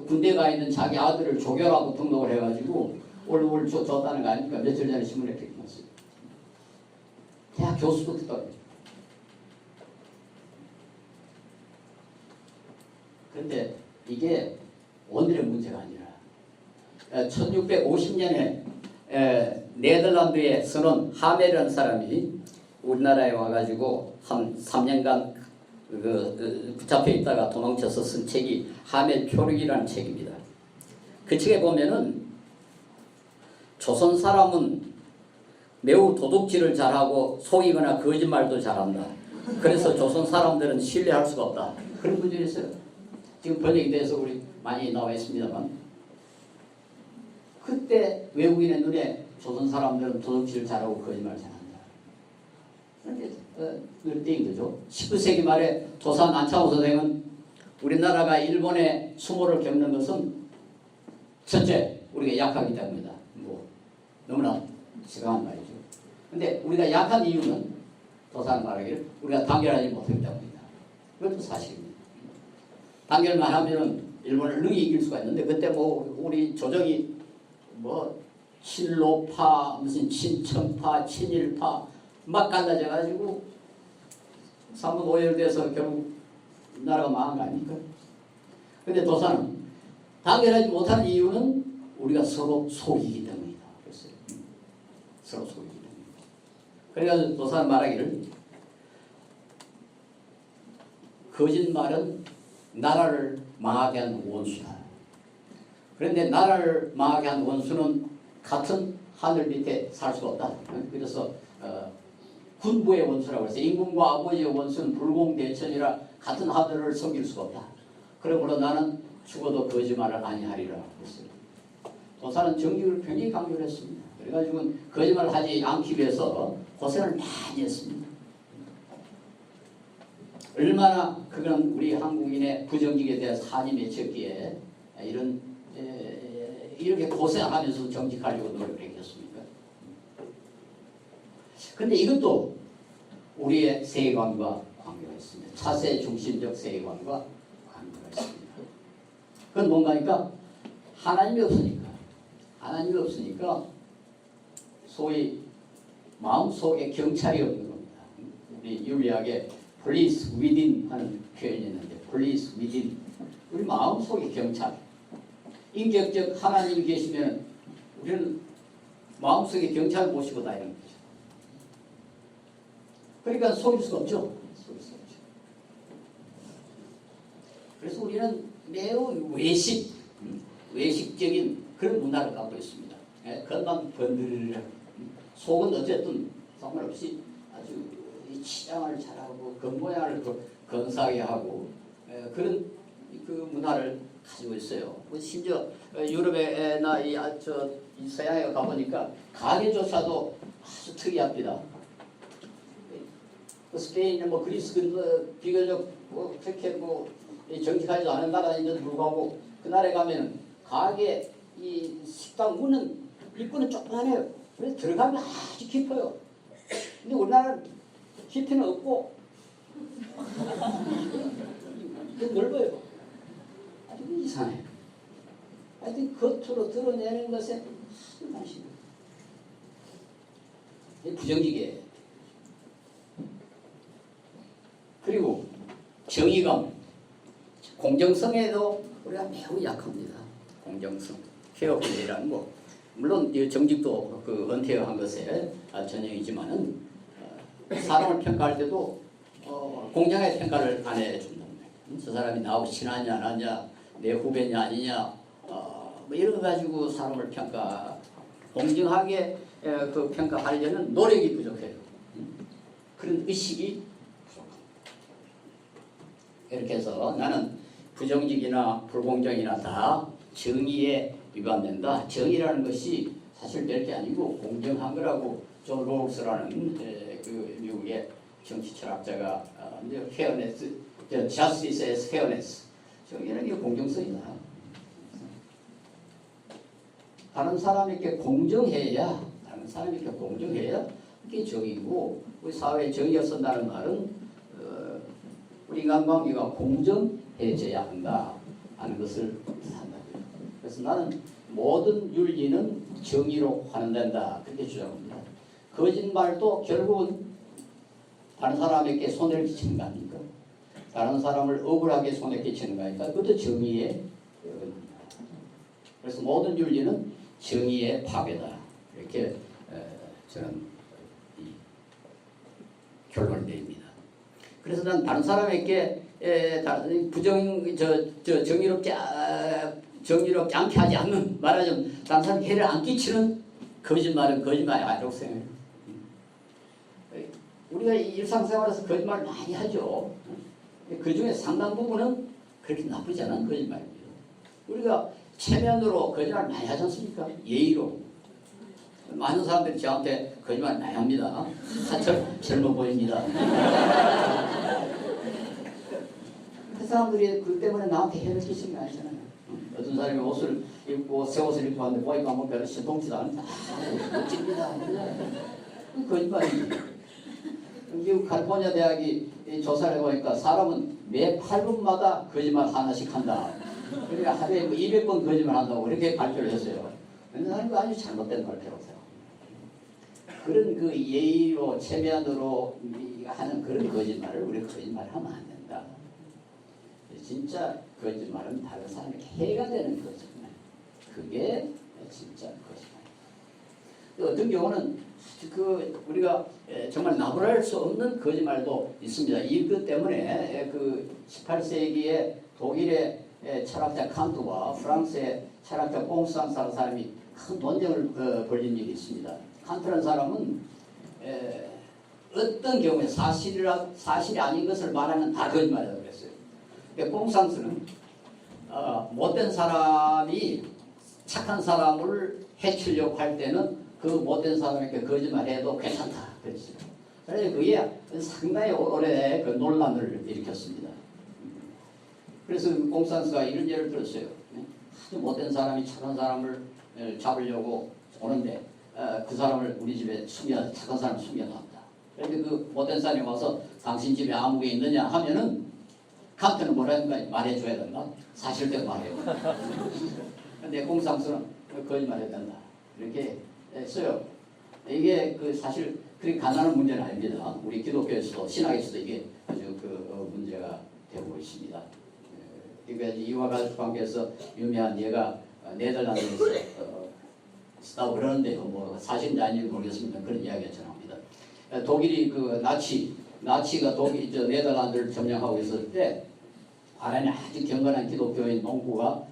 군대 가 있는 자기 아들을 조교라고 등록을 해가지고 월급을 줬다는 거 아닙니까? 며칠 전에 신문에 그렇게 났어요. 대학 교수도 듣더라고요. 그런데 이게 오늘의 문제가 아니라 1650년에 네덜란드의 선원 하멜이라는 사람이 우리나라에 와가지고 한 3년간 붙잡혀 있다가 도망쳐서 쓴 책이 하멜 표류기라는 책입니다. 그 책에 보면은 조선 사람은 매우 도둑질을 잘하고 속이거나 거짓말도 잘한다. 그래서 조선 사람들은 신뢰할 수가 없다. 그런 문제가 있어요. 지금 번역이 돼서 우리 많이 나와 있습니다만 그때 외국인의 눈에 조선 사람들은 도둑질을 잘하고 거짓말을 잘한다. 그런데 그런 때인 거죠. 19세기 말에 도산 안창호 선생은 우리나라가 일본의 수모를 겪는 것은 첫째, 우리가 약하기 때문이다. 뭐 너무나 지강한 말이죠. 근데 우리가 약한 이유는 도사는 말하기를 우리가 단결하지 못하기 때문이다. 그것도 사실입니다. 단결만 하면은 일본을 능히 이길 수가 있는데 그때 뭐 우리 조정이 뭐 친로파, 무슨 친청파, 친일파 막 갈라져가지고 3분 5일 돼서 결국 나라가 망한 거 아닙니까? 근데 도사는 단결하지 못하는 이유는 우리가 서로 속이기 때문이다. 그랬어요. 서로 속이기 때문이다. 그래가지고 도사는 말하기를 거짓말은 나라를 망하게 한 원수다. 그런데 나라를 망하게 한 원수는 같은 하늘 밑에 살 수가 없다. 그래서 군부의 원수라고 해서 임금과 아버지의 원수는 불공대천이라 같은 하늘을 섬길 수가 없다. 그러므로 나는 죽어도 거짓말을 아니하리라 했어요. 도사는 정직을 굉장히 강조를 했습니다. 그래가지고 거짓말을 하지 않기 위해서 고생을 많이 했습니다. 얼마나 그건 우리 한국인의 부정직에 대한 산이 맺혔기에 이렇게 고생하면서 정직하려고 노력을 했겠습니까? 그런데 이것도 우리의 세계관과 관계가 있습니다. 차세 중심적 세계관과 관계가 있습니다. 그건 뭔가니까 하나님이 없으니까 소위 마음속에 경찰이 없는 겁니다. 우리 윤리학에 police within 하는 표현이 있는데 police within 우리 마음속에 경찰 인격적 하나님이 계시면 우리는 마음속에 경찰을 모시고 다니는 거죠. 그러니까 속일 수가 없죠. 속일 수 없죠. 그래서 우리는 매우 외식적인 그런 문화를 갖고 있습니다. 건강 번들을 속은 어쨌든 상관없이 아주 치장을 잘하고 겉모양을 건사하게 하고 그런 그 문화를 가지고 있어요. 심지어 유럽에나 이 서양에 가보니까 가게조차도 아주 특이합니다. 스페인이나 뭐 그리스 비교적 그렇게 정직하지도 않은 나라인데도 불구하고 그 나라에 가면 가게 이 식당 문은 입구는 조그만해요. 그래서 들어가면 아주 깊어요. 근데 우리나라는 깊이는 없고 넓어요. 아주 이상해요. 하여튼 겉으로 드러내는 것에 아주 관심이 부정직이에요. 그리고 정의감, 공정성에도 우리가 매우 약합니다. 공정성, 폐업이라는 거. 물론 정직도 그 은퇴한 것에 전형이지만은 사람을 평가할 때도 공정하게 평가를 안 해준다. 저 사람이 나하고 친하냐 안 하냐, 내 후배냐 아니냐, 뭐 이런 거 가지고 사람을 공정하게 그 평가하려는 노력이 부족해요. 그런 의식이 부족합니다. 이렇게 해서 나는 부정직이나 불공정이나 다 정의에 위반된다. 정의라는 것이 사실 별게 아니고 공정한 거라고 존 롤스라는 그 미국의 정치 철학자가 fairness, justice as fairness. 정의는 게 공정성이다. 다른 사람에게 공정해야 그게 정의고 우리 사회에 정의가 쓴다는 말은 우리 인간관계가 공정해져야 한다 하는 것을 뜻한다. 그래서 나는 모든 윤리는 정의로 환원된다 그렇게 주장합니다. 거짓말도 결국은 다른 사람에게 손해를 끼치는 거 아닙니까? 다른 사람을 억울하게 손해 끼치는 거 아닙니까? 그것도 정의의 어긋납니다. 그래서 모든 윤리는 정의의 파괴다 이렇게 저는 결론을 내립니다. 그래서 난 다른 사람에게 정의롭게 않게 하지 않는, 말하자면 다른 사람 해를 안 끼치는 거짓말은 거짓말이 아니라고 생각해요. 우리가 일상생활에서 거짓말을 많이 하죠. 그 중에 상당 부분은 그렇게 나쁘지 않은 거짓말입니다. 우리가 체면으로 거짓말 많이 하지 않습니까? 예의로. 많은 사람들이 저한테 거짓말 많이 합니다. 한철 젊어 보입니다. 그 사람들이 그 때문에 나한테 해를 끼치는 게 아니잖아요. 어떤 사람이 옷을 입고 새 옷을 입고 왔는데 보니까 뭐 별로 신동치도 않는다. 멋집니다. 그 거짓말이지. 미국 칼리포니아 대학이 조사를 해보니까 사람은 매 8분마다 거짓말 하나씩 한다. 그러니까 하루에 200번 거짓말 한다고 그렇게 발표를 했어요. 근데 나는 그 아주 잘못된 발표라고 생각해요. 그런 그 예의로 체면으로 하는 그런 거짓말을 우리가 거짓말하면 안 된다. 진짜 거짓말은 다른 사람에게 해가 되는 거짓말. 그게 진짜 거짓말. 어떤 경우는 그 우리가 정말 나무랄 수 없는 거짓말도 있습니다. 이것 때문에 그 18세기에 독일의 철학자 칸트와 프랑스의 철학자 꽁상스라는 사람이 큰 논쟁을 벌인 일이 있습니다. 칸트라는 사람은 어떤 경우에 사실이 아닌 것을 말하면 다 거짓말이라고 그랬어요. 꽁상스는 못된 사람이 착한 사람을 해치려고 할 때는 그 못된 사람에게 거짓말해도 괜찮다 그랬어요. 그래서 그게 상당히 오래 그 논란을 일으켰습니다. 그래서 꽁상스가 이런 예를 들었어요. 아주 못된 사람이 착한 사람을 잡으려고 오는데 그 사람을 우리 집에 착한 사람을 숨겨놨다. 그런데 그 못된 사람이 와서 당신 집에 아무개 있느냐 하면은 칸트는 뭐라니까 말해줘야 된다. 사실대로 말해요. 근데 꽁상스는 거짓말해야 된다. 이렇게 써요. 이게 그 사실 그렇게 가난한 문제는 아닙니다. 우리 기독교에서도 신학에서도 이게 아주 그 문제가 되고 있습니다. 이게 이와 관계해서 유명한 예가 네덜란드에서 쓰다고 그러는데요. 뭐 사실인지 아닌지 모르겠습니다. 그런 이야기가 전합니다. 독일이 그 나치가 네덜란드를 점령하고 있을 때 바람에 아주 경건한 기독교인 농부가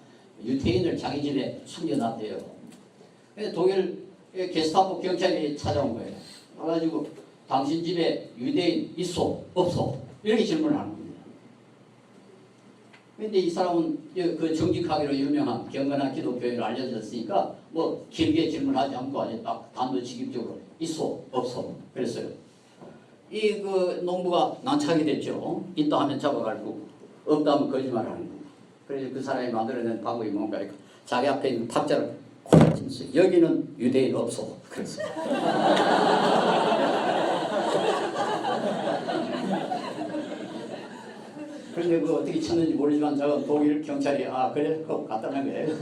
유태인을 자기 집에 숨겨놨대요. 독일 게스타포 경찰이 찾아온 거예요. 그래가지고 당신 집에 유대인 있어? 없어? 이렇게 질문을 하는 겁니다. 근데 이 사람은 그 정직하기로 유명한 경건한 기독교인으로 알려졌으니까 뭐 길게 질문하지 않고 아주 딱 단도직입적으로 있어? 없어? 그랬어요. 이 그 농부가 난처하게 됐죠. 있다 하면 잡아가지고 없다 하면 거짓말하는 거예요. 그래서 그 사람이 만들어낸 방법이 뭔가 자기 앞에 있는 탁자를 콕 찍었어요. 여기는 유대인 없어. 그랬어요. 그런데 그 어떻게 쳤는지 모르지만 저 독일 경찰이 그래? 그거 갖다 낸 거예요.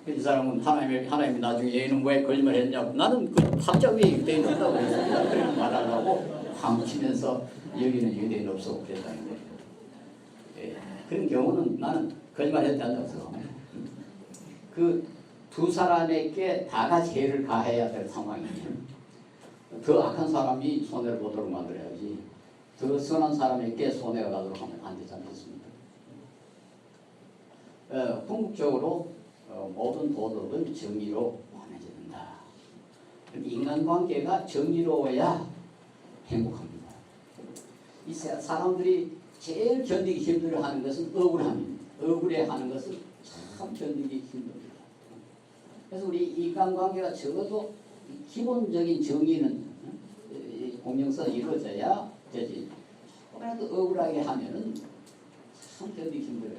이 사람은 하나님이 나중에 얘는 왜 거짓말 했냐고. 나는 그 탁자 위에 유대인 없다고 그랬습니다. 그렇게 말하려고 팡 치면서 여기는 유대인 없어. 그랬다는 거예요. 그런 경우는 나는 거짓말 했다는 생각합니다. 그 두 사람에게 다가 죄를 가해야 될 상황이면 더 악한 사람이 손해를 보도록 만들어야지 더 선한 사람에게 손해가 가도록 하면 안 되지 않겠습니까? 궁극적으로 모든 도덕은 정의로 완해진다. 인간관계가 정의로워야 행복합니다. 이 사람들이 제일 견디기 힘들어하는 것은 억울함입니다. 억울해하는 것은 참 견디기 힘듭니다. 그래서 우리 인간관계가 적어도 기본적인 정의는 공정성이 이루어져야 되지. 혹여라도 억울하게 하면은 참 견디기 힘들어요.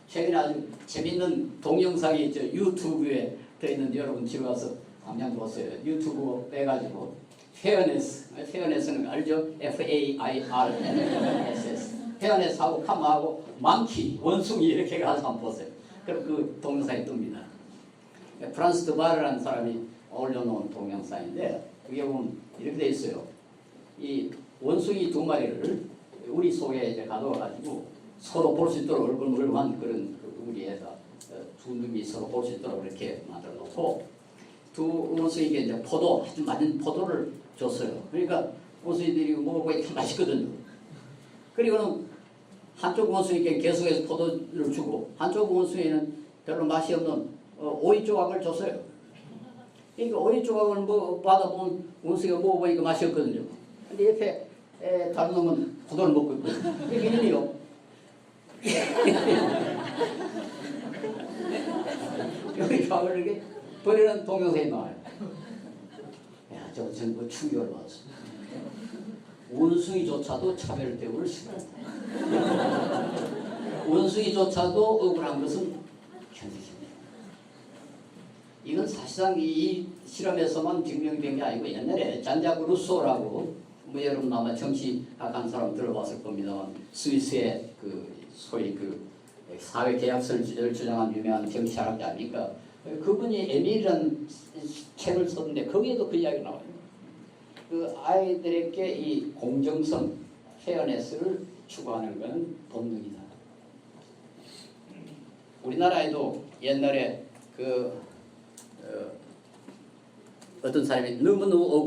최근에 아주 재밌는 동영상이 유튜브에 되어 있는데 여러분 집에 가서 당장 보세요. 유튜브 빼가지고 페어네스는 알죠? FAIRNESS 페어네스하고 카마하고 망키, 원숭이 이렇게 가서 한번 보세요. 그럼 그 동영상이 뜹니다. 프란스 드바르라는 사람이 올려놓은 동영상인데 그게 보면 이렇게 돼 있어요. 이 원숭이 두 마리를 우리 속에 이제 가둬가지고 서로 볼 수 있도록 얼굴물만 그런 우리에다 두 놈이 서로 볼 수 있도록 이렇게 만들어 놓고 두 원숭이에게 이제 아주 많은 포도를 줬어요. 그러니까 원숭이들이 먹어보니까 참 맛있거든요. 그리고는 한쪽 원숭이에게 계속해서 포도를 주고 한쪽 원숭이는 별로 맛이 없는 오이 조각을 줬어요. 그러니까 오이 조각을 받아본 원숭이가 먹어보니까 맛이 없거든요. 근데 옆에 다른 놈은 포도를 먹고 있거든요. 그게 일이요. 여기 조각을 이렇게 버리는 동영상이 나와요. 야, 저거 전부 충격을 받았어. 원숭이조차도 차별 대우를 싫어한다. 원숭이조차도 억울한 것은 견디십니다. 이건 사실상 이 실험에서만 증명된 게 아니고 옛날에 잔자크 루소라고 뭐 여러분 아마 정치학한 사람 들어봤을 겁니다만 스위스의 그 소위 그 사회계약서를 주장한 유명한 정치학자 아닙니까? 그분이 에밀이라는 책을 썼는데 거기에도 그 이야기 나와요. 그 아이들에게 이 공정성, 페어네스를 추구하는 것은 본능이다. 우리나라에도 옛날에 어떤 사람이 너무너무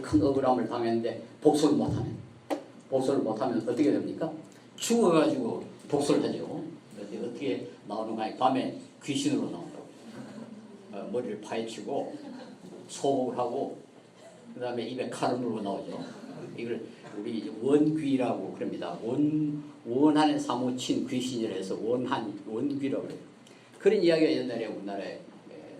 큰 억울함을 당했는데 복수를 못하면 어떻게 됩니까? 죽어가지고 복수를 하죠. 어떻게 나오는가? 밤에 귀신으로 나온다고. 머리를 파헤치고 소복을 하고 그 다음에 입에 칼을 물고 나오죠. 이걸 우리 원귀라고 그럽니다. 원한에 사무친 귀신이라 해서 원귀라고 그래요. 그런 이야기가 옛날에 우리나라에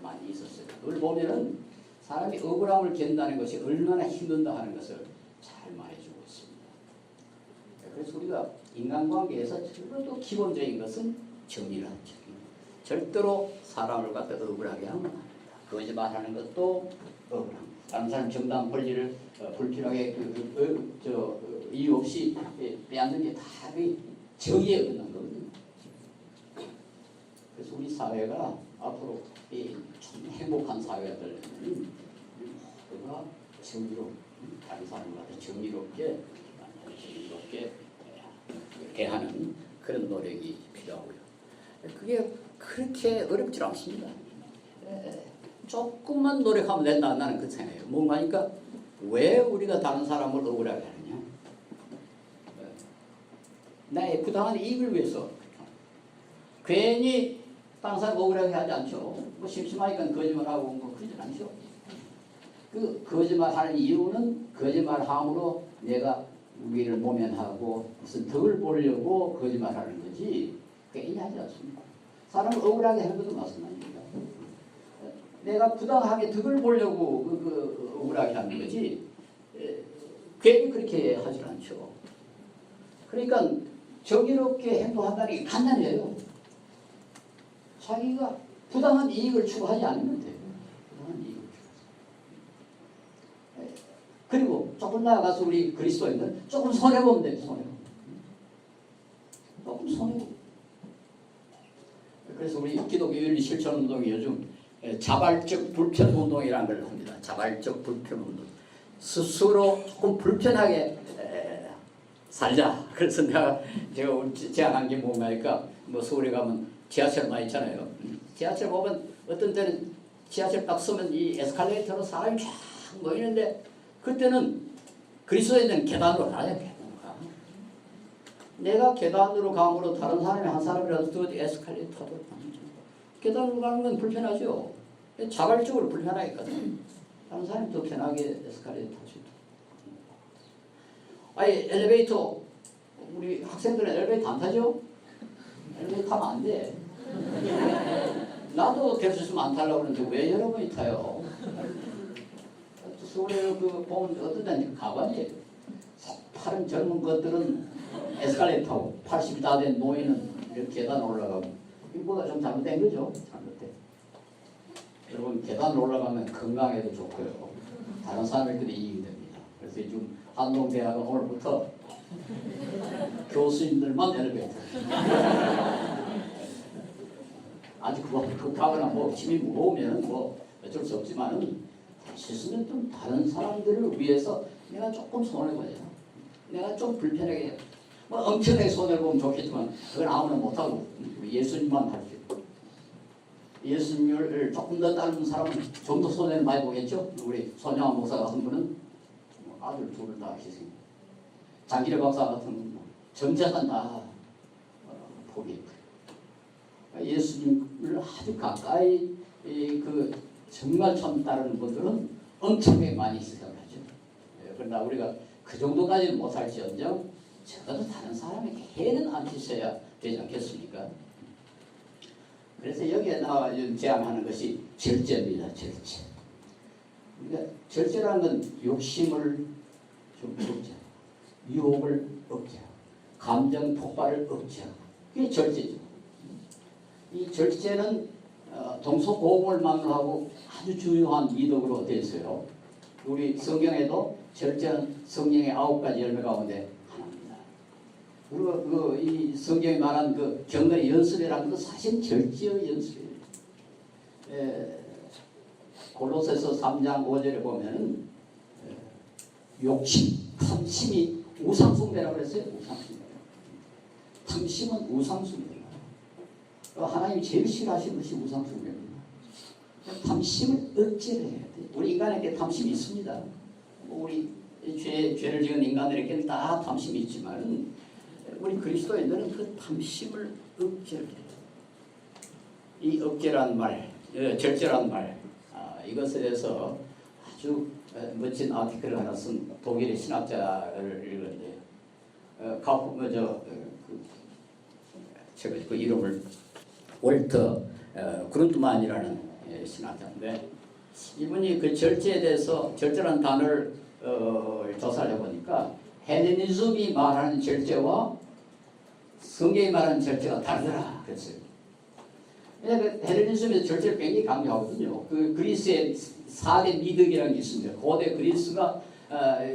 많이 있었어요. 그걸 보면은 사람이 억울함을 견다는 것이 얼마나 힘든다 하는 것을 잘 말해주고 있습니다. 그래서 우리가 인간관계에서 절대로 기본적인 것은 정의라는 점. 절대로 사람을 갖다 억울하게 하면 안 됩니다. 거짓말하는 것도 억울합니다. 다른 사람 정당 권리를 불필요하게 이유 없이 빼앗는 게 다 정의에 얻는 거거든요. 그래서 우리 사회가 앞으로 참 행복한 사회가 되려면 우리가 정의로 다른 사람을 갖다 정의롭게 대하는 그런 노력이 필요하고요. 그게 그렇게 어렵지 않습니다. 조금만 노력하면 된다. 나는 그 생각해요. 뭔가니까 왜 우리가 다른 사람을 억울하게 하느냐? 나의 부당한 이익을 위해서 괜히 다른 사람 억울하게 하지 않죠. 뭐 심심하니까 거짓말하고 뭐 그러지 않죠. 그 거짓말하는 이유는 거짓말함으로 내가 우리를 모면하고 무슨 덕을 보려고 거짓말하는 거지 괜히 하지 않습니다. 사람을 억울하게 하는 것도 마찬가지입니다. 내가 부당하게 덕을 보려고 억울하게 하는 거지 괜히 그렇게 하지 않죠. 그러니까 정의롭게 행동한다는 게 간단해요. 자기가 부당한 이익을 추구하지 않으면 돼요. 부당한 이익을 추구하지. 그리고 조금 나아가서 우리 그리스도인들 조금 손해보면 돼요. 조금 손해보면. 그래서 우리 기독교 윤리 실천 운동이 요즘 자발적 불편 운동이라는 걸 합니다. 자발적 불편 운동. 스스로 조금 불편하게 살자. 그래서 제가 제안한 게 뭔가니까 뭐 서울에 가면 지하철 많이 있잖아요. 지하철 보면 어떤 때는 지하철 딱 서면 이 에스컬레이터로 사람이 쫙 모이는데 그때는 그리스도인들은 계단으로 가야 돼. 내가 계단으로 가므로 다른 사람이 한 사람이라도 더 에스컬레이터로 계단으로 가는 건 불편하죠. 자발적으로 불편하겠거든. 다른 사람이 더 편하게 에스컬레이터 탈 수 있다. 아니 엘리베이터 우리 학생들은 엘리베이터 안 타죠? 엘리베이터 타면 안 돼. 나도 될 수 있으면 안 타려고 그러는데 왜 여러분이 타요? 서울에 보면 어떤 데는 가봐니 다른 젊은 것들은 에스컬레이터 타고 80이 다 된 노인은 이렇게 계단 올라가고 이거보다 좀 잘못된 거죠. 잘못된. 여러분 계단 올라가면 건강에도 좋고요. 다른 사람에게도 이익이 됩니다. 그래서 지금 한동대학은 오늘부터 교수님들만 엘리베이터. 아주 급하거나 뭐 힘이 무거우면 뭐 어쩔 수 없지만은 실수는 좀 다른 사람들을 위해서 내가 조금 손해 보자. 내가 좀 불편하게 뭐 엄청나게 손해를 보면 좋겠지만 그건 아무나 못하고 예수님만 할 수 있고 예수님을 조금 더 따르는 사람은 좀 더 손해를 많이 보겠죠. 우리 손영환 목사 같은 분은 아들 둘을 다 희생. 장기래 박사 같은 분은 전 재산 다 포기했고 예수님을 아주 가까이 정말 처음 따르는 분들은 엄청나게 많이 희생을 하죠. 그러나 우리가 그 정도까지는 못할지언정 적어도 다른 사람에게 해는 안 끼쳐야 되지 않겠습니까? 그래서 여기에 나와 제안하는 것이 절제입니다. 절제. 그러니까 절제라는 건 욕심을 좀 줄자. 유혹을 억제하고 감정 폭발을 억제하고 그게 절제죠. 이 절제는 동서고금을 막론하고 아주 중요한 미덕으로 되어 있어요. 우리 성경에도 절제는 성령의 9가지 열매 가운데 하나입니다. 그리고 이 성경이 말한 그 경건의 연습이라는 것도 사실 절제의 연습이에요. 골로새서 3장 5절에 보면은 욕심, 탐심이 우상숭배라고 그랬어요. 우상숭배. 탐심은 우상숭배입니다. 하나님이 제일 싫어하시는 것이 우상숭배입니다. 탐심을 억제를 해야 돼요. 우리 인간에게 탐심이 있습니다. 우리 죄를 지은 인간들에게는 다 탐심이 있지만 우리 그리스도인들은 그 탐심을 억제를 해요. 이 억제라는 말, 절제라는 말, 이것에 대해서 아주 멋진 아티클을 하나 쓴 독일의 신학자를 읽었는데요. 제가 그 이름을 월터 그룬트만이라는 신학자인데 이분이 그 절제에 대해서 절제라는 단어를 조사를 해보니까 헬레니즘이 말하는 절제와 성경이 말하는 절제가 다르더라 그랬어요. 왜냐하면 헬레니즘에서 절제를 굉장히 강조하거든요. 그 그리스의 4대 미덕이라는 게 있습니다. 고대 그리스가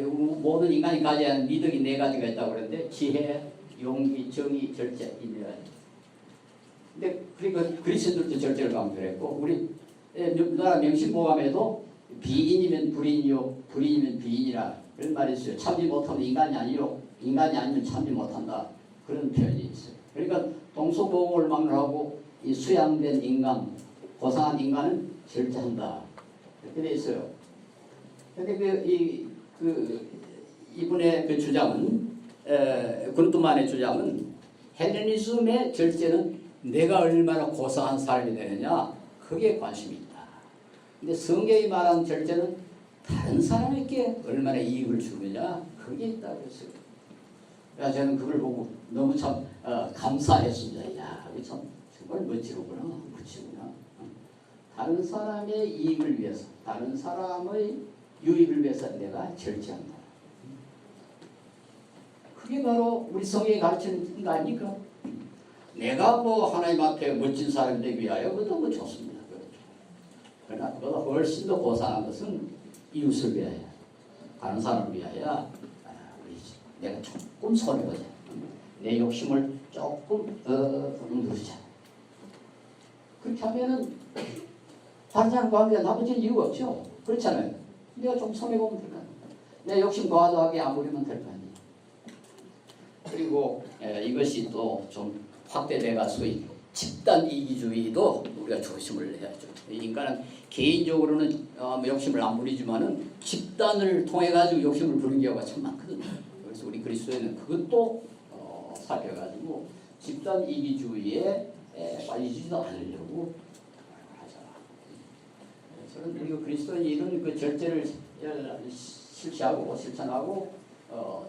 모든 인간이 가져야 하는 미덕이 4가지가 있다고 그러는데 지혜, 용기, 정의, 절제 이 4가지. 근데 그러니까 그리스인들도 절제를 강조했고 우리 나라 명심보감에도 비인이면 불인이요 불인이면 비인이라 그런 말이 있어요. 참지 못하면 인간이 아니요 인간이 아니면 참지 못한다 그런 표현이 있어요. 그러니까 동서고금을 막론하고 이 수양된 인간 고상한 인간은 절제한다 이렇게 돼 있어요. 그런데 이분의 그 주장은 그룬트만의 주장은 헬레니즘의 절제는 내가 얼마나 고상한 사람이 되느냐 그게 관심이 있다. 근데 성경이 말하는 절제는 다른 사람에게 얼마나 이익을 주느냐 그게 있다고 했어요. 그래서 저는 그걸 보고 너무 참 감사했습니다. 야, 이게 참 정말 멋지구나, 그치구나. 다른 사람의 이익을 위해서, 다른 사람의 유익을 위해서 내가 절제한다. 그게 바로 우리 성경이 가르치는 거 아닙니까? 내가 뭐 하나님 앞에 멋진 사람이 되기 위하여 그것도 뭐 좋습니다. 그러나 그보다 훨씬 더 고상한 것은 이웃을 위하여, 다른 사람을 위하여 내가 조금 손해보자. 내 욕심을 조금 누르자. 그렇게 하면은 다른 사람 가운데 나머지는 이유가 없죠. 그렇잖아요. 내가 좀 손해보면 될 거 아니에요. 내 욕심 과도하게 아무리면 될 거 아니에요. 그리고 이것이 또 좀 확대돼가 소위 집단 이기주의도 우리가 조심을 해야죠. 인간은 개인적으로는 욕심을 안 부리지만은 집단을 통해 가지고 욕심을 부리는 경우가 참 많거든요. 그래서 우리 그리스도인은 그것도 살펴가지고 집단 이기주의에 빠지지도 않으려고 하자. 저는 우리 그리스도인이 이런 그 절제를 실시하고 실천하고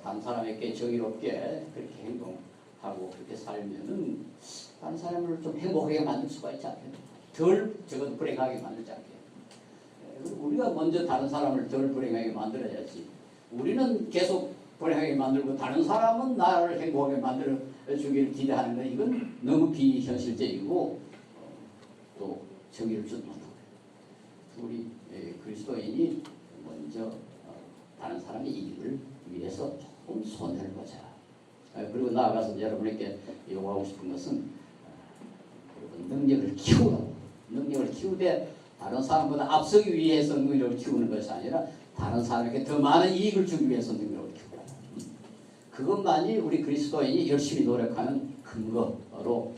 다른 사람에게 정의롭게 그렇게 행동하고 그렇게 살면은 다른 사람을 좀 행복하게 만들 수가 있지 않겠나? 덜 적어도 불행하게 만들지 않게. 우리가 먼저 다른 사람을 덜 불행하게 만들어야지. 우리는 계속 불행하게 만들고 다른 사람은 나를 행복하게 만들어 주기를 기대하는 건 이건 너무 비현실적이고 또 정의를 좀 못하고 우리 그리스도인이 먼저 다른 사람의 이익을 위해서 조금 손해를 보자. 그리고 나아가서 여러분에게 요구하고 싶은 것은 능력을 키우라고. 능력을 키우되 다른 사람보다 앞서기 위해서 능력을 키우는 것이 아니라 다른 사람에게 더 많은 이익을 주기 위해서 능력을 키우라. 그것만이 우리 그리스도인이 열심히 노력하는 근거로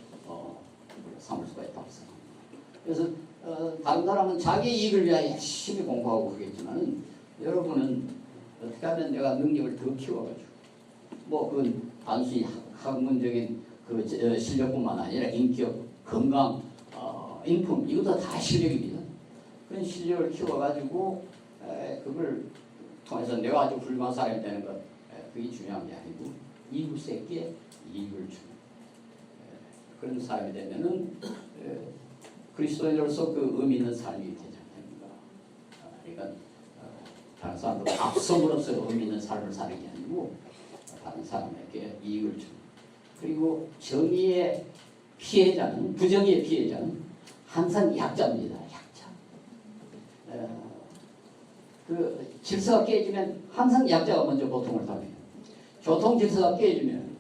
삼을 수가 있다고 생각합니다. 그래서 다른 사람은 자기 이익을 위하여 열심히 공부하고 그러겠지만 여러분은 어떻게 하면 내가 능력을 더 키워가지고 뭐 그건 단순히 학문적인 그 실력뿐만 아니라 인격, 건강, 인품 이것도 다 실력입니다. 그런 실력을 키워가지고 그걸 통해서 내가 아주 훌륭한 사람이 되는 것 그게 중요한 게 아니고 이웃에게 이익을 주는 그런 사람이 되면은 그리스도인으로서 그 의미 있는 삶이 되지 않습니까? 그러니까 다른 사람보다 앞섬으로써 의미 있는 삶을 사는 게 아니고 다른 사람에게 이익을 줍니다. 그리고 정의의 피해자는, 부정의의 피해자는 항상 약자입니다. 약자. 그 질서가 깨지면 항상 약자가 먼저 고통을 당해요. 교통 질서가 깨지면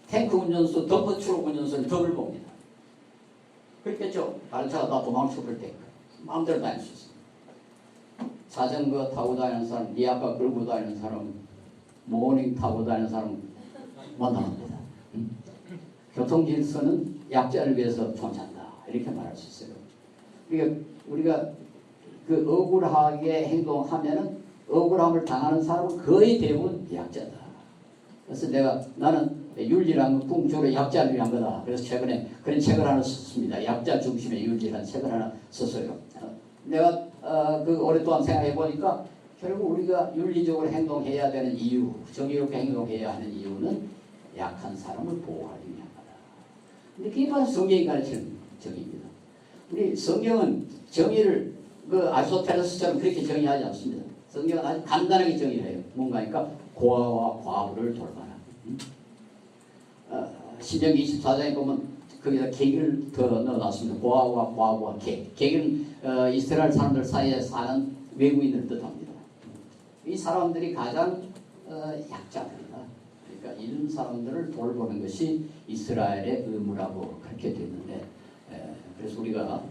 탱크 운전수, 덤프 트럭 운전수는 덕을 봅니다. 그렇겠죠. 다른 차가 다 도망쳐볼 때 마음대로 다닐 수 있습니다. 자전거 타고 다니는 사람, 리아카 끌고 다니는 사람, 모닝 타고 다니는 사람 만나갑니다. 교통 질서는 약자를 위해서 존재한다. 이렇게 말할 수 있어요. 그러니까 우리가 그 억울하게 행동하면은 억울함을 당하는 사람은 거의 대부분 약자다. 그래서 나는 윤리란 건 주로 약자를 위한 거다. 그래서 최근에 그런 책을 하나 썼습니다. 약자 중심의 윤리라는 책을 하나 썼어요. 내가 그 오랫동안 생각해 보니까 결국 우리가 윤리적으로 행동해야 되는 이유, 정의롭게 행동해야 하는 이유는 약한 사람을 보호하기 위한 거다. 근데 그게 바로 성경이 가르치는 정의입니다. 우리 성경은 정의를 그 아리스토텔레스처럼 그렇게 정의하지 않습니다. 성경은 아주 간단하게 정의를 해요. 뭔가니까 고아와 과부를 돌봐라. 신명기 24장에 보면 거기다 계기를 더 넣어놨습니다. 고아와 과부와 계기는 이스라엘 사람들 사이에 사는 외국인을 뜻합니다. 이 사람들이 가장 약자입니다. 그러니까 이런 사람들을 돌보는 것이 이스라엘의 의무라고 그렇게 되는데, 그래서 우리가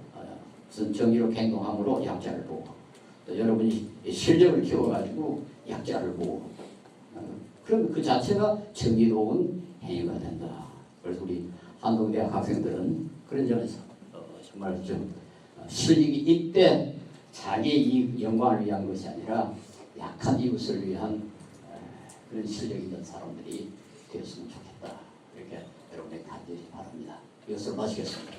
정의로 행동함으로 약자를 보고, 또 여러분이 실력을 키워가지고 약자를 보고, 그럼 그 자체가 정의로운 행위가 된다. 그래서 우리 한동대학 학생들은 그런 점에서 정말 좀 실력이 있되 자기의 이익, 영광을 위한 것이 아니라 약한 이웃을 위한 그런 실력 있는 사람들이 되었으면 좋겠다. 이렇게 여러분에게 간절히 바랍니다. 이것을 마치겠습니다.